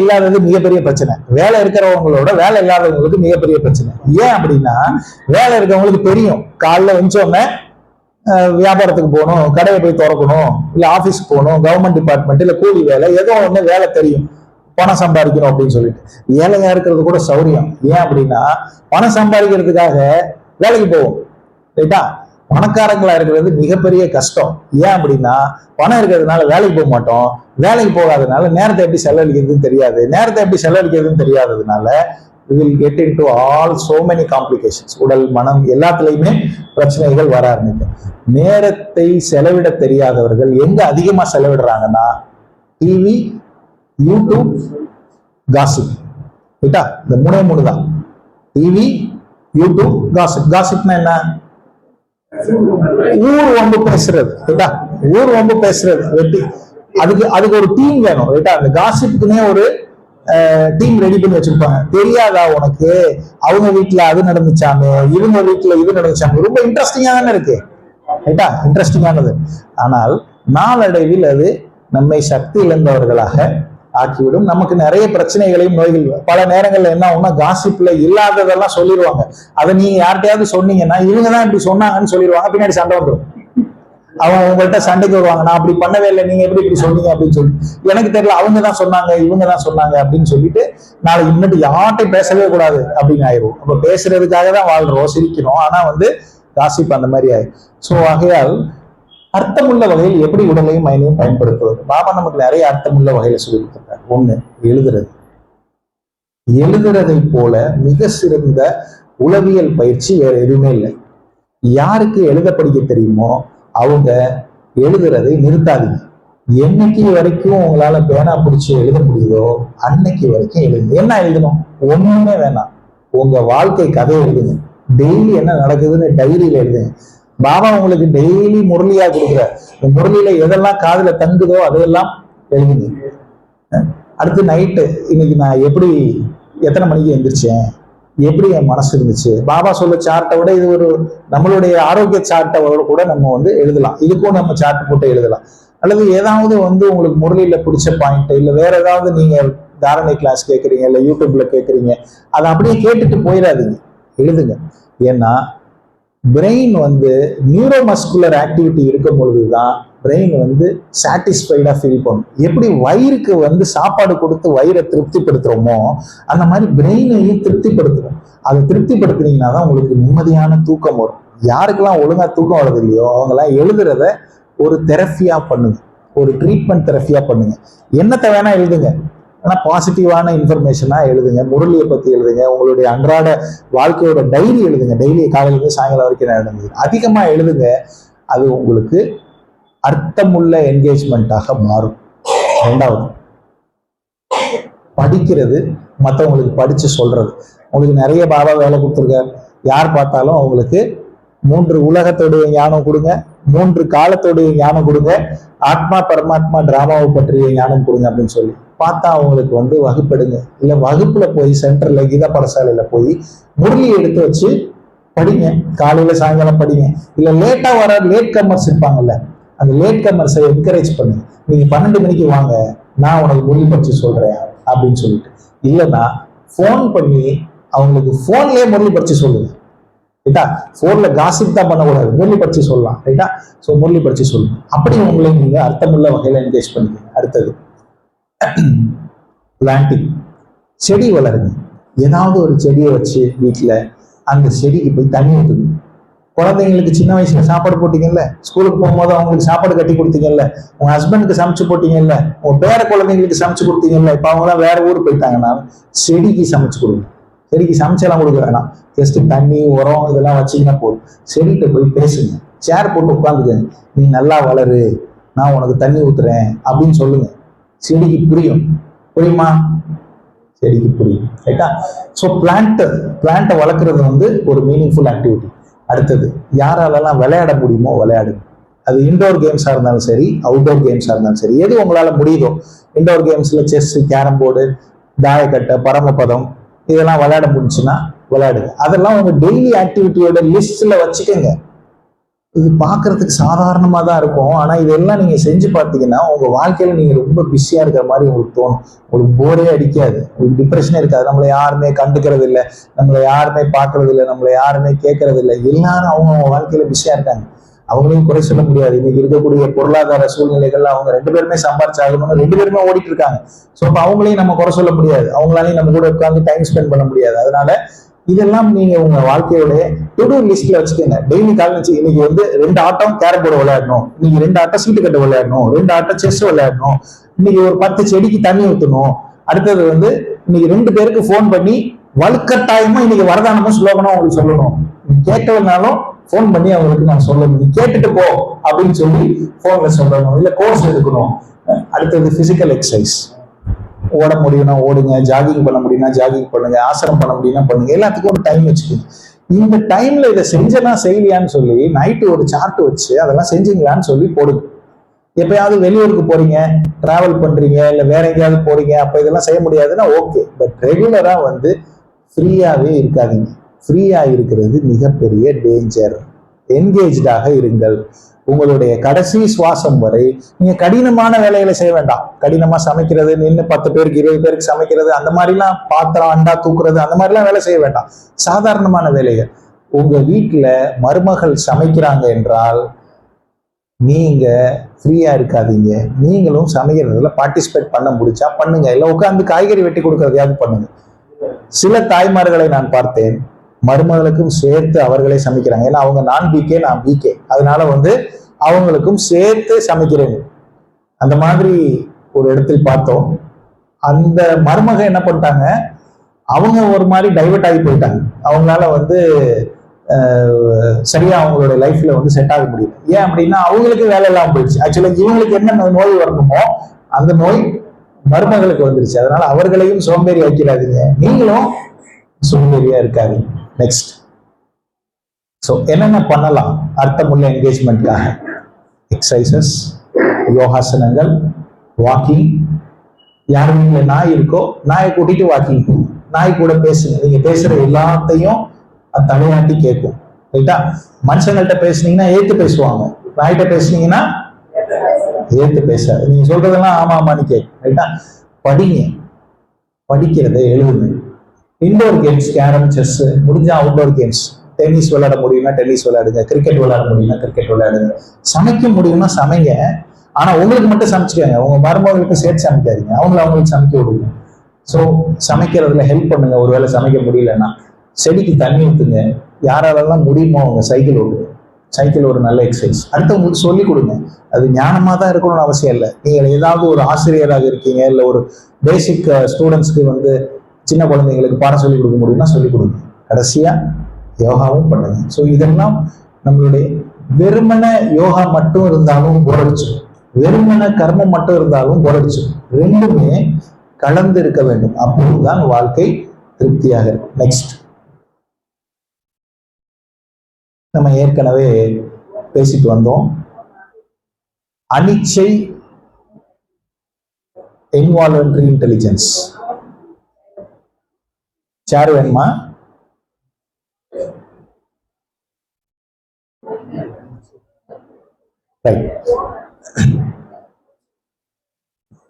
S3: இல்லாதது மிகப்பெரிய பிரச்சனை. வேலை இருக்கிறவங்களோட வேலை இல்லாதவங்களுக்கு மிகப்பெரிய பிரச்சனை. ஏன் அப்படின்னா, வேலை இருக்கிறவங்களுக்கு தெரியும் காலைல வெஞ்சோமே வியாபாரத்துக்கு போகணும், கடையை போய் திறக்கணும், இல்ல ஆபீஸ்க்கு போகணும், கவர்மெண்ட் டிபார்ட்மெண்ட் இல்ல கூலி வேலை, ஏதோ ஒண்ணு வேலை தெரியும், பணம் சம்பாதிக்கணும் அப்படின்னு சொல்லிட்டு. ஏழையா இருக்கிறது கூட சௌரியம். ஏன் அப்படின்னா பணம் சம்பாதிக்கிறதுக்காக வேலைக்கு போவோம். ரைட்டா? பணக்காரங்களா இருக்கிறது மிகப்பெரிய கஷ்டம். ஏன் அப்படின்னா பணம் இருக்கிறதுனால வேலைக்கு போக மாட்டோம், வேலைக்கு போகாதனால நேரத்தை எப்படி செலவழிக்கிறதுன்னு தெரியாது, நேரத்தை எப்படி செலவழிக்கிறதுன்னு தெரியாததுனால we will get into all so many complications. உடல் மனம் எல்லாத்துலயுமே பிரச்சனைகள் வர ஆரம்பிக்கும். நேரத்தை செலவிட தெரியாதவர்கள் எங்க அதிகமா செலவிடுறாங்கன்னா டிவி, யூடியூப், காசிப். ரைட்டா? இந்த மூணு தான். TV, YouTube, gossip. காசிப்னா என்ன? ஊர் வம்பு பேசுறது. ரைட்டா? ஊர் வம்பு பேசுறது. வெட்டி அதுக்கு ஒரு டீம் வேணும். ரைட்டா? அந்த காசிப்புக்குன்னே ஒரு டீம் ரெடி பண்ணி வச்சிருப்பாங்க. தெரியாதா உனக்கு, அவங்க வீட்டுல அது நடந்துச்சாமே, இவங்க வீட்டுல இது நடந்துச்சாமே. ரொம்ப இன்ட்ரெஸ்டிங்கா தானே இருக்கு. ரைட்டா? இன்ட்ரெஸ்டிங்கானது. ஆனால் நாளடைவில் அது நம்மை சக்தி இழந்தவர்களாக ஆக்கிவிடும். நமக்கு நிறைய பிரச்சனைகளையும் நோய்கள். பல நேரங்கள்ல என்ன ஆகும்னா காசிப்ல இல்லாததெல்லாம் சொல்லிடுவாங்க. அதை நீங்க யார்கிட்டயாவது சொன்னீங்கன்னா இவங்கதான் இப்படி சொன்னாங்கன்னு சொல்லிடுவாங்க. பின்னாடி சண்டை வந்துடும். அவங்க உங்கள்கிட்ட சண்டைக்கு வருவாங்க, நான் அப்படி பண்ணவே இல்லை, நீங்க எப்படி இப்படி சொன்னீங்க அப்படின்னு சொல்லி. எனக்கு தெரியல, அவங்க தான் சொன்னாங்க, இவங்க தான் சொன்னாங்க அப்படின்னு சொல்லிட்டு நாளைக்கு முன்னாடி யார்ட்டையும் பேசவே கூடாது அப்படின்னு ஆயிரும். அப்ப பேசுறதுக்காக தான் வாழ்றோம், சிரிக்கிறோம். ஆனா காசிப் அந்த மாதிரி ஆயிரும். ஸோ ஆகையால் அர்த்தமுள்ள வகையில் எப்படி உடலையும் மைண்டையும் பயன்படுத்துவது. பாபா நமக்கு நிறைய அர்த்தமுள்ள வகையில சொல்லி கொடுத்துருக்காரு. ஒண்ணு, எழுதுறது. எழுதுறதை போல மிக சிறந்த உளவியல் பயிற்சி வேற எதுவுமே இல்லை. யாருக்கு எழுத படிக்க தெரியுமோ அவங்க எழுதுறதை நிறுத்தாதீங்க. என்னைக்கு வரைக்கும் உங்களால பேனா பிடிச்சி எழுத முடியுதோ அன்னைக்கு வரைக்கும் எழுதுங்க. என்ன எழுதணும்? ஒண்ணுமே வேணாம், உங்க வாழ்க்கை கதை எழுதுங்க. டெய்லி என்ன நடக்குதுன்னு டைரியில எழுதுங்க. பாபா உங்களுக்கு டெய்லி முரளியா கொடுக்குற முரளியில எதெல்லாம் காதுல தங்குதோ அதையெல்லாம் எழுதுங்க. அடுத்து நைட்டு இன்னைக்கு நான் எத்தனை மணிக்கு எந்திரிச்சேன், எப்படி என் மனசு இருந்துச்சு. பாபா சொல்ல சார்ட்டை விட இது ஒரு நம்மளுடைய ஆரோக்கிய சார்ட்டை கூட நம்ம எழுதலாம். இதுக்கும் நம்ம சார்ட் போட்டு எழுதலாம். அல்லது ஏதாவது உங்களுக்கு முரளியில பிடிச்ச பாயிண்ட், இல்லை வேற ஏதாவது நீங்க தாரணை கிளாஸ் கேட்குறீங்க, இல்லை யூடியூப்ல கேட்குறீங்க, அதை அப்படியே கேட்டுட்டு போயிடாதீங்க, எழுதுங்க. ஏன்னா பிரெயின் நியூரோமஸ்குலர் ஆக்டிவிட்டி இருக்கும் பொழுதுதான் பிரெயின் சாட்டிஸ்ஃபைடா ஃபீல் பண்ணும். எப்படி வயிறுக்கு சாப்பாடு கொடுத்து வயிறை திருப்திப்படுத்துறோமோ அந்த மாதிரி பிரெயினையும் திருப்திப்படுத்தணும். அதை திருப்திப்படுத்தினீங்கன்னா தான் உங்களுக்கு நிம்மதியான தூக்கம் வரும். யாருக்கெல்லாம் ஒழுங்கா தூக்கம் வருது இல்லையோ அவங்கெல்லாம் எழுதுறத ஒரு தெரப்பியா பண்ணுங்க, ஒரு ட்ரீட்மெண்ட் தெரப்பியா பண்ணுங்க. என்னத்தை வேணா எழுதுங்க, ஆனா பாசிட்டிவான இன்ஃபர்மேஷனா எழுதுங்க. முரளியை பத்தி எழுதுங்க, உங்களுடைய அன்றாட வாழ்க்கையோட டைரி எழுதுங்க. டெய்லி காலையிலிருந்து சாயங்காலம் வரைக்கும் நான் எழுதுங்க, அதிகமா எழுதுங்க. அது உங்களுக்கு அர்த்தமுள்ள என்கேஜ்மெண்ட்டாக மாறும். ரெண்டாவது, படிக்கிறது, மற்றவங்களுக்கு படிச்சு சொல்றது. உங்களுக்கு நிறைய பாபா வேலை கொடுத்துருக்காரு. யார் பார்த்தாலும் அவங்களுக்கு 3 உலகத்தோடைய ஞானம் கொடுங்க, 3 காலத்தோடைய ஞானம் கொடுங்க, ஆத்மா பரமாத்மா டிராமாவை பற்றிய ஞானம் கொடுங்க அப்படின்னு சொல்லி பார்த்தா அவங்களுக்கு வகுப்பெடுங்க. இல்லை வகுப்புல போய் சென்டர்ல கீதா பாடசாலையில போய் முரளி எடுத்து வச்சு படிங்க. காலையில சாயங்காலம் படிங்க. இல்லை லேட்டா வர லேட் கம்மர்ஸ் இருப்பாங்கல்ல, அந்த லேட் கம்மர்ஸை என்கரேஜ் பண்ணுங்க. நீங்க 12 மணிக்கு வாங்க, நான் உனக்கு முரளி படிச்சு சொல்றேன் அப்படின்னு சொல்லிட்டு. இல்லைன்னா ஃபோன் பண்ணி அவங்களுக்கு ஃபோன்லயே முரளி படிச்சு சொல்லுங்க. ரைட்டா? ஃபோன்ல காசிப் தான் பண்ணக்கூடாது, முரளி படிச்சு சொல்லலாம். ரைட்டா? ஸோ முரளி படிச்சு சொல்லுங்க. அப்படி உங்களை நீங்க அர்த்தமுள்ள வகையில என்கேஜ் பண்ணிக்கங்க. அடுத்தது பிளான்டிங், செடி வளருங்க. ஏதாவது ஒரு செடியை வச்சு வீட்டுல அந்த செடிக்கு போய் தண்ணி ஊற்றுங்க. குழந்தைங்களுக்கு சின்ன வயசுல சாப்பாடு போட்டீங்கல்ல, ஸ்கூலுக்கு போகும்போது அவங்களுக்கு சாப்பாடு கட்டி கொடுத்தீங்கல்ல, உங்க ஹஸ்பண்டுக்கு சமைச்சு போட்டீங்கல்ல, உங்க பேர குழந்தைங்களுக்கு சமைச்சு கொடுத்தீங்கல்ல, இப்ப அவங்க எல்லாம் வேற ஊருக்கு போயிட்டாங்கன்னா செடிக்கு சமைச்சு கொடுங்க. செடிக்கு சமைச்செல்லாம் கொடுக்க வேணாம், ஜஸ்ட் தண்ணி உரம் இதெல்லாம் வச்சீங்கன்னா போதும். செடிகிட்ட போய் பேசுங்க, சேர் போட்டு உட்காந்துக்கங்க. நீ நல்லா வளரு, நான் உனக்கு தண்ணி ஊத்துறேன் அப்படின்னு சொல்லுங்க. செடிக்கு புரியும். புரியுமா? செடிக்கு புரியும். ரைட்டா? ஸோ பிளான்ட்டை வளர்க்குறது ஒரு மீனிங்ஃபுல் ஆக்டிவிட்டி. அடுத்தது, யாராலெல்லாம் விளையாட முடியுமோ விளையாடுங்க. அது இன்டோர் கேம்ஸாக இருந்தாலும் சரி, அவுட்டோர் கேம்ஸாக இருந்தாலும் சரி, எது உங்களால் முடியுதோ. இன்டோர் கேம்ஸில் செஸ், கேரம் போர்டு, தாயக்கட்டை, பரமபதம் இதெல்லாம் விளையாட முடிஞ்சுன்னா விளையாடுங்க. அதெல்லாம் உங்க டெய்லி ஆக்டிவிட்டியோட லிஸ்ட்ல வச்சுக்கோங்க. இது பார்க்கறதுக்கு சாதாரணமாக தான் இருக்கும், ஆனால் இதெல்லாம் நீங்கள் செஞ்சு பார்த்தீங்கன்னா உங்கள் வாழ்க்கையில் நீங்கள் ரொம்ப பிஸியாக இருக்கிற மாதிரி உங்களுக்கு தோணும். உங்களுக்கு போரே அடிக்காது, உங்களுக்கு டிப்ரெஷனே இருக்காது. நம்மளை யாருமே கண்டுக்கிறது இல்லை, நம்மளை யாருமே பார்க்கறது இல்லை, நம்மளை யாருமே கேட்கறது இல்லை. எல்லாரும் அவங்க வாழ்க்கையில் பிஸியாக இருக்காங்க. அவங்களையும் குறை சொல்ல முடியாது. இன்னைக்கு இருக்கக்கூடிய பொருளாதார சூழ்நிலைகள்ல அவங்க 2 பேருமே சம்பாரிச்சாகணும்னு 2 பேருமே ஓடிட்டு இருக்காங்க. ஸோ அப்போ அவங்களையும் நம்ம குறை சொல்ல முடியாது, அவங்களாலையும் நம்ம கூட உட்காந்து டைம் ஸ்பெண்ட் பண்ண முடியாது. அதனால இதெல்லாம் நீங்க உங்க வாழ்க்கையோட டு டூ லிஸ்ட்ல வச்சுக்கோங்க. டெய்லி காலேஜ் இன்னைக்கு 2 ஆட்டம் கேரம் போர்டு விளையாடணும், இன்னைக்கு 2 ஆட்டம் சீட்டு கட்டு விளையாடணும், 2 ஆட்டம் செஸ் விளையாடணும், இன்னைக்கு ஒரு 10 செடிக்கு தண்ணி ஊற்றணும். அடுத்தது இன்னைக்கு 2 பேருக்கு ஃபோன் பண்ணி வலுக்கட்டாயமா இன்னைக்கு வரதானமும் ஸ்லோகனும் அவங்களுக்கு சொல்லணும். கேட்கலனாலும் ஃபோன் பண்ணி அவங்களுக்கு நான் சொல்லணும், நீ கேட்டுட்டு போ அப்படின்னு சொல்லி ஃபோன்ல சொல்லணும். இல்லை கோர்ஸ் எடுக்கணும். அடுத்தது பிசிக்கல் எக்ஸசைஸ். ஓட முடியும்னா ஓடுங்க, ஜாகிங் பண்ண முடியும்னா ஜாகிங் பண்ணுங்க, ஆசனம் பண்ண முடியும்னா பண்ணுங்க. எல்லாத்துக்கும் ஒரு டைம் வச்சுக்கோங்க. இந்த டைம்ல இதை செஞ்சனா செய்யலையான்னு சொல்லி நைட்டு ஒரு சார்ட் வச்சு அதெல்லாம் செஞ்சீங்களான்னு சொல்லி போடுங்க. எப்பயாவது வெளியூருக்கு போறீங்க, டிராவல் பண்றீங்க, இல்லை வேற எங்கேயாவது போறீங்க, அப்ப இதெல்லாம் செய்ய முடியாதுன்னா ஓகே. பட் ரெகுலரா ஃப்ரீயாவே இருக்காதீங்க. ஃப்ரீயா இருக்கிறது மிகப்பெரிய டேஞ்சர். என்கேஜாக இருங்கள். உங்களுடைய கடைசி சுவாசம் வரை நீங்க கடினமான வேலைகளை செய்ய வேண்டாம். கடினமா சமைக்கிறது, நின்று 10 பேருக்கு 20 பேருக்கு சமைக்கிறது, அந்த மாதிரிலாம் பாத்திரம் அண்டா தூக்குறது, அந்த மாதிரிலாம் வேலை செய்ய வேண்டாம். சாதாரணமான வேலைகள். உங்க வீட்டுல மருமகள் சமைக்கிறாங்க என்றால் நீங்க ஃப்ரீயா இருக்காதீங்க. நீங்களும் சமைக்கிறதுல பார்ட்டிசிபேட் பண்ண முடிச்சா பண்ணுங்க, இல்லை உட்காந்து காய்கறி வெட்டி கொடுக்கறதையாவது பண்ணுங்க. சில தாய்மார்களை நான் பார்த்தேன், மருமகளுக்கும் சேர்த்து அவர்களே சமைக்கிறாங்க. ஏன்னா அவங்க நான் பிகே, நான் பிகே. அதனால அவங்களுக்கும் சேர்த்து சமைக்கிறேன். அந்த மாதிரி ஒரு இடத்தில் பார்த்தோம். அந்த மருமக என்ன பண்ணிட்டாங்க, அவங்க ஒரு மாதிரி டைவர்ட் ஆகி போயிட்டாங்க. அவங்களால வந்து சரியா அவங்களோட லைஃப்ல வந்து செட் ஆக முடியல. ஏன் அப்படின்னா அவங்களுக்கு வேலை இல்லாமல் போயிடுச்சு. ஆக்சுவலா இவங்களுக்கு என்ன நோய் வரணுமோ அந்த நோய் மருமகளுக்கு வந்துருச்சு. அதனால அவர்களையும் சோம்பேறி ஆக்கிறாதீங்க, நீங்களும் சோம்பேறியா இருக்காதீங்க. நெக்ஸ்ட், ஸோ என்னென்ன பண்ணலாம் அர்த்தமுள்ள என்கேஜ்மெண்ட்காக? Exercises, யோகாசனங்கள், walking. யார் வீட்டில் நாய் இருக்கோ நாயை கூட்டிட்டு வாக்கிங் போகும். நாய் கூட பேசுங்க. நீங்க பேசுற எல்லாத்தையும் அது தலையாட்டி கேட்கும். ரைட்டா? மனுஷங்கள்ட்ட பேசுனீங்கன்னா ஏத்து பேசுவாங்க, நாய்கிட்ட பேசுனீங்கன்னா ஏத்து பேசாது. நீங்க சொல்றதெல்லாம் ஆமா ஆமான்னு கேட்கும். ரைட்டா? படிங்க, படிக்கிறத எழுதுங்க. இன்டோர் கேம்ஸ், கேரம், செஸ், முடிஞ்சா அவுட்டோர் கேம்ஸ். டென்னிஸ் விளையாட முடியும்னா டென்னிஸ் விளையாடுங்க, கிரிக்கெட் விளையாட முடியும்னா கிரிக்கெட் விளையாடுங்க. சமைக்க முடியும்னா சமைங்க. ஆனா உங்களுக்கு மட்டும் சமைச்சுக்கோங்க, உங்க மருமகளுக்கு சேர்த்து சமைக்காதீங்க. அவங்களுக்கு சமைக்க விடுங்க. ஸோ சமைக்கிறதுல ஹெல்ப் பண்ணுங்க. ஒருவேளை சமைக்க முடியலன்னா செடிக்கு தண்ணி ஊற்றுங்க. யாராலெல்லாம் முடியுமோ அவங்க சைக்கிள் ஓடுங்க. சைக்கிள் ஒரு நல்ல எக்ஸசைஸ். அடுத்தவங்களுக்கு சொல்லிக் கொடுங்க. அது ஞானமாக தான் இருக்கணும்னு அவசியம் இல்லை. நீங்கள் ஏதாவது ஒரு ஆசிரியராக இருக்கீங்க, இல்லை ஒரு பேசிக் ஸ்டூடெண்ட்ஸ்க்கு வந்து சின்ன குழந்தைங்களுக்கு பாடம் சொல்லிக் கொடுக்க முடியும்னா சொல்லிக் கொடுங்க. கடைசியா யோகாவும் பண்ணுங்க. ஸோ இதெல்லாம் நம்மளுடைய வெறுமன யோகா மட்டும் இருந்தாலும் போரடிச்சிடும், வெறுமன கர்மம் மட்டும் இருந்தாலும் போரடிச்சிடும். ரெண்டுமே கலந்து இருக்க வேண்டும். அப்போதுதான் வாழ்க்கை திருப்தியாக இருக்கும். நெக்ஸ்ட், நம்ம ஏற்கனவே பேசிட்டு வந்தோம். அனிச்சை இன்வால்வன்ட்ரி இன்டெலிஜென்ஸ். யார் வேணுமா?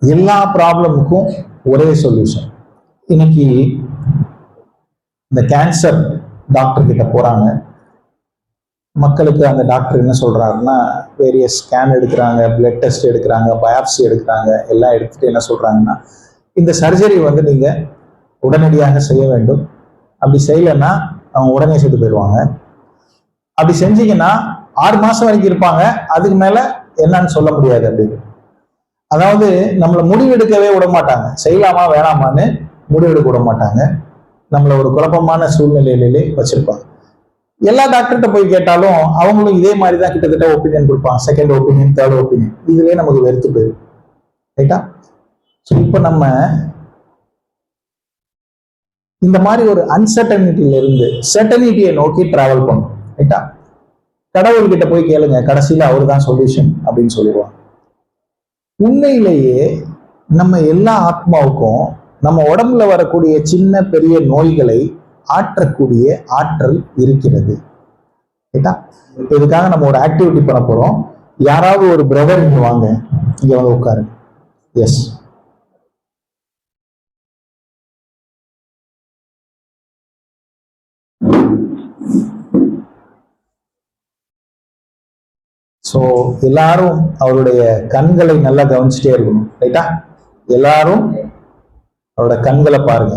S3: எல்லா ப்ராப்ளமுக்கும் ஒரே சொல்யூஷன். இன்னைக்கு இந்த கேன்சர் டாக்டர் கிட்ட போறாங்க. மக்களுக்கு அந்த டாக்டர் என்ன சொல்றாருன்னா, வேரியஸ் ஸ்கேன் எடுக்கிறாங்க, பிளட் டெஸ்ட் எடுக்கிறாங்க, பயாப்சி எடுக்கிறாங்க. எல்லாம் எடுத்துட்டு என்ன சொல்றாங்கன்னா, இந்த சர்ஜரி வந்து நீங்க உடனடியாக செய்ய வேண்டும். அப்படி செய்யலைன்னா அவங்க உடனே செத்து போயிடுவாங்க. அப்படி செஞ்சீங்கன்னா 6 மாசம் வரைக்கும் இருப்பாங்க, அதுக்கு மேல என்னன்னு சொல்ல முடியாது அப்படின்னு. அதாவது நம்மளை முடிவெடுக்கவே விட மாட்டாங்க. செய்யலாமா வேணாமான்னு முடிவெடுக்க விட மாட்டாங்க. நம்மள ஒரு குழப்பமான சூழ்நிலையிலே வச்சிருப்பாங்க. எல்லா டாக்டர்கிட்ட போய் கேட்டாலும் அவங்களும் இதே மாதிரி தான் கிட்டத்தட்ட ஒப்பீனியன் கொடுப்பாங்க. Second opinion, third opinion. இதுலயே நமக்கு வெறுத்து போயிடும். ரைட்டா? ஸோ இப்போ நம்ம இந்த மாதிரி ஒரு அன்சர்டனிட்டியில இருந்து சர்டனிட்டியை நோக்கி டிராவல் பண்ணணும். ரைட்டா? கடவுள்கிட்ட போய் கேளுங்க, கடைசியில அவரு தான் சொல்யூஷன் அப்படின்னு சொல்லிடுவாங்க. உண்மையிலேயே நம்ம எல்லா ஆத்மாவுக்கும் நம்ம உடம்புல வரக்கூடிய சின்ன பெரிய நோய்களை ஆற்றக்கூடிய ஆற்றல் இருக்கிறது. ரைட்டா? இதுக்காக நம்ம ஒரு ஆக்டிவிட்டி பண்ண போறோம். யாராவது ஒரு பிரதர் இங்க வாங்க, இங்க வந்து உட்காரு. எஸ், ஸோ எல்லாரும் அவருடைய கண்களை நல்லா கவனிச்சுட்டே இருக்கணும். ரைட்டா? எல்லாரும் அவரோட கண்களை பாருங்க.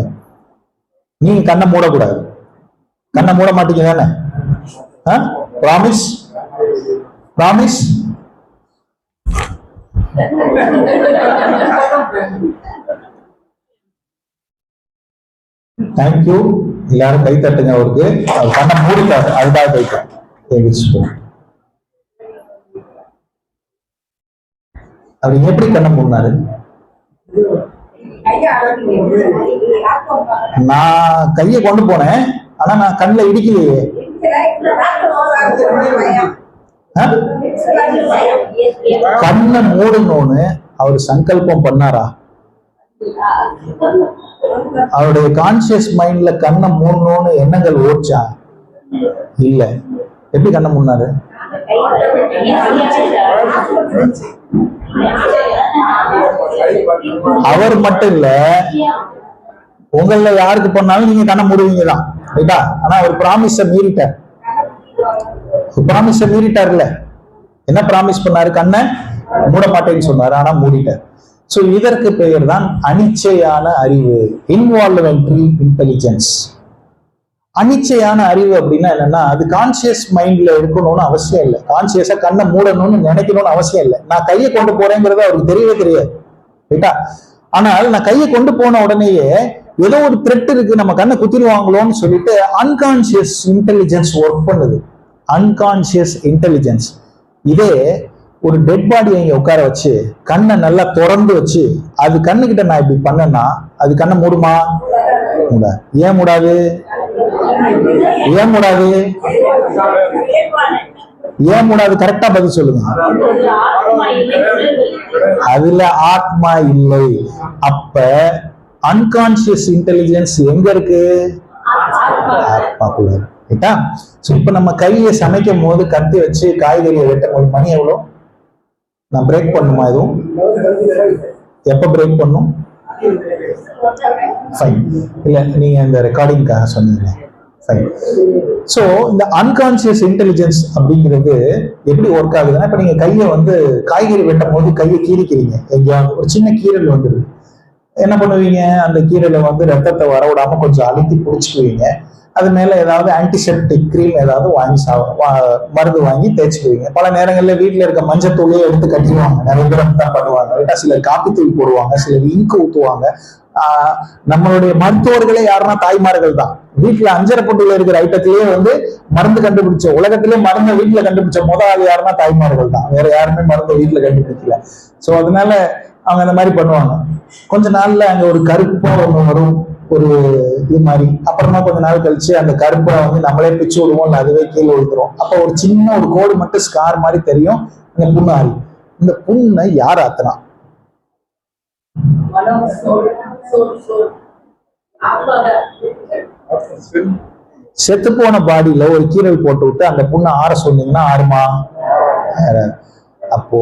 S3: நீங்க கண்ணை மூடக்கூடாது. கண்ணை மூட மாட்டீங்க தானே? ப்ராமிஸ்? ப்ராமிஸ்? தேங்க்யூ. எல்லாரும் கை தட்டுங்க அவருக்கு. அவர் கண்ணை மூடிட்டாரு, அதுதான் கை தட்டு. அவர் எப்படி கண்ணை மூடினாரு? நான் கையை கொண்டு போனேன், ஆனா நான் கண்ணில் இடிக்கலையே. கண்ணை மூடணும்னு அவர் சங்கல்பம் பண்ணாரா? அவருடைய கான்சியஸ் மைண்ட்ல கண்ணை மூடணும்னு எண்ணங்கள் ஓடிச்சா? இல்ல. எப்படி கண்ணை மூடினாரு? அவர் மட்டும் இல்ல, உங்கள யாருக்கு பண்ணாலும் நீங்க கண்ணை மூடுவீங்க தான். ரைட்டா? ஆனா அவர் ப்ராமிஸ மீறிட்டார். ப்ராமிஸ மீறிட்டார்ல. என்ன ப்ராமிஸ் பண்ணாரு? கண்ணை மூட மாட்டேன்னு சொன்னாரு, ஆனா மூடிட்டார். சோ இதற்கு பெயர் தான் அனிச்சையான அறிவு, இன்வால்வன்ட்ரி இன்டெலிஜென்ஸ். அனிச்சையான அறிவு அப்படின்னா என்னன்னா, அது கான்சியஸ் மைண்ட்ல இருக்கணும்னு அவசியம் இல்லை. கான்சியஸா கண்ணை மூடணும்னு நினைக்கணும்னு அவசியம் இல்லை. நான் கையை கொண்டு போறேங்கிறது அவருக்கு தெரியவே தெரியாது, ரைட்டா? ஆனால் நான் கையை கொண்டு போன உடனேயே ஏதோ ஒரு த்ரெட் இருக்கு, நம்ம கண்ணை குத்திடுவாங்களோன்னு சொல்லிட்டு அன்கான்சியஸ் இன்டெலிஜென்ஸ் ஒர்க் பண்ணுது. Unconscious intelligence. இதே ஒரு டெட் பாடியை இங்க உட்கார வச்சு கண்ணை நல்லா திறந்து வச்சு அது கண்ணுகிட்ட நான் இப்படி பண்ணேன்னா அது கண்ணை மூடுமா? மூடாது. ஏன் மூடாது? ஏன் மூடாது? ஏன் மூடாது? கரெக்டா பதில் சொல்லுங்க. அதுல ஆத்மா இல்லை. அப்ப அன்கான்சியஸ் இன்டெலிஜென்ஸ் எங்க இருக்கு? ஆத்மாக்குள்ள. ரைட்டா? சோ இப்ப நம்ம கையை சமைக்கும் போது கத்தி வச்சு காய்கறியை வெட்டும் போது மணி எவ்வளவு? நான் பிரேக் பண்ணுமா? எதுவும் எப்ப பிரேக் பண்ணும்? ஃபைன். இல்ல நீங்க இந்த ரெக்கார்டிங்காக சொன்னீங்க. ஃபைன். ஸோ இந்த அன்கான்சியஸ் இன்டெலிஜென்ஸ் அப்படிங்கிறது எப்படி ஒர்க் ஆகுதுன்னா, இப்ப நீங்க கையை வந்து காய்கறி வெட்டும் போது கையை கீறிக்கிறீங்க, எங்கேயாவது ஒரு சின்ன கீரல் வந்துடுது. என்ன பண்ணுவீங்க? அந்த கீரலை வந்து ரத்தத்தை வரவிடாம கொஞ்சம் அழுத்தி பிடிச்சிக்குவீங்க. அது மேல ஏதாவது ஆன்டிசெப்டிக் கிரீம் ஏதாவது வாங்கி மருந்து வாங்கி தேய்ச்சிக்குவீங்க. பல நேரங்கள்ல வீட்டுல இருக்க மஞ்சத்தூளையே எடுத்து கட்டிடுவாங்க. நிறைய பேர் தான் பண்ணுவாங்க. சிலர் காப்பித்தூள் போடுவாங்க, சிலர் இங்கு ஊத்துவாங்க. நம்மளுடைய மருத்துவர்களே யாருன்னா தாய்மார்கள் தான். வீட்டுல அஞ்சரைப்பட்டுல இருக்கிற ஐட்டத்திலேயே வந்து மருந்து கண்டுபிடிச்ச, உலகத்திலே மருந்தை வீட்டுல கண்டுபிடிச்ச முதல் யாருன்னா தாய்மார்கள் தான். வேற யாருமே மருந்தை வீட்டுல கண்டுபிடிக்கல. சோ அதனால அவங்க அந்த மாதிரி பண்ணுவாங்க. கொஞ்ச நாள்ல அங்க ஒரு கருப்பா ஒண்ணு வரும், ஒரு இது மாதிரி. அப்புறமா கொஞ்ச நாள் கழிச்சு அந்த கருப்பை வந்து நம்மளே பிச்சு விடுவோம், இல்லை அதுவே கீழே விழுந்துரும். அப்போ ஒரு சின்ன ஒரு கோடு மட்டும் ஸ்கார் மாதிரி தெரியும். இந்த புண்ணு ஆறி. இந்த புண்ணை யார் ஆத்துனா? செத்து போன பாடியில ஒரு கீரல் போட்டு விட்டு அந்த புண்ணை ஆற சொன்னீங்கன்னா ஆறுமா? அப்போ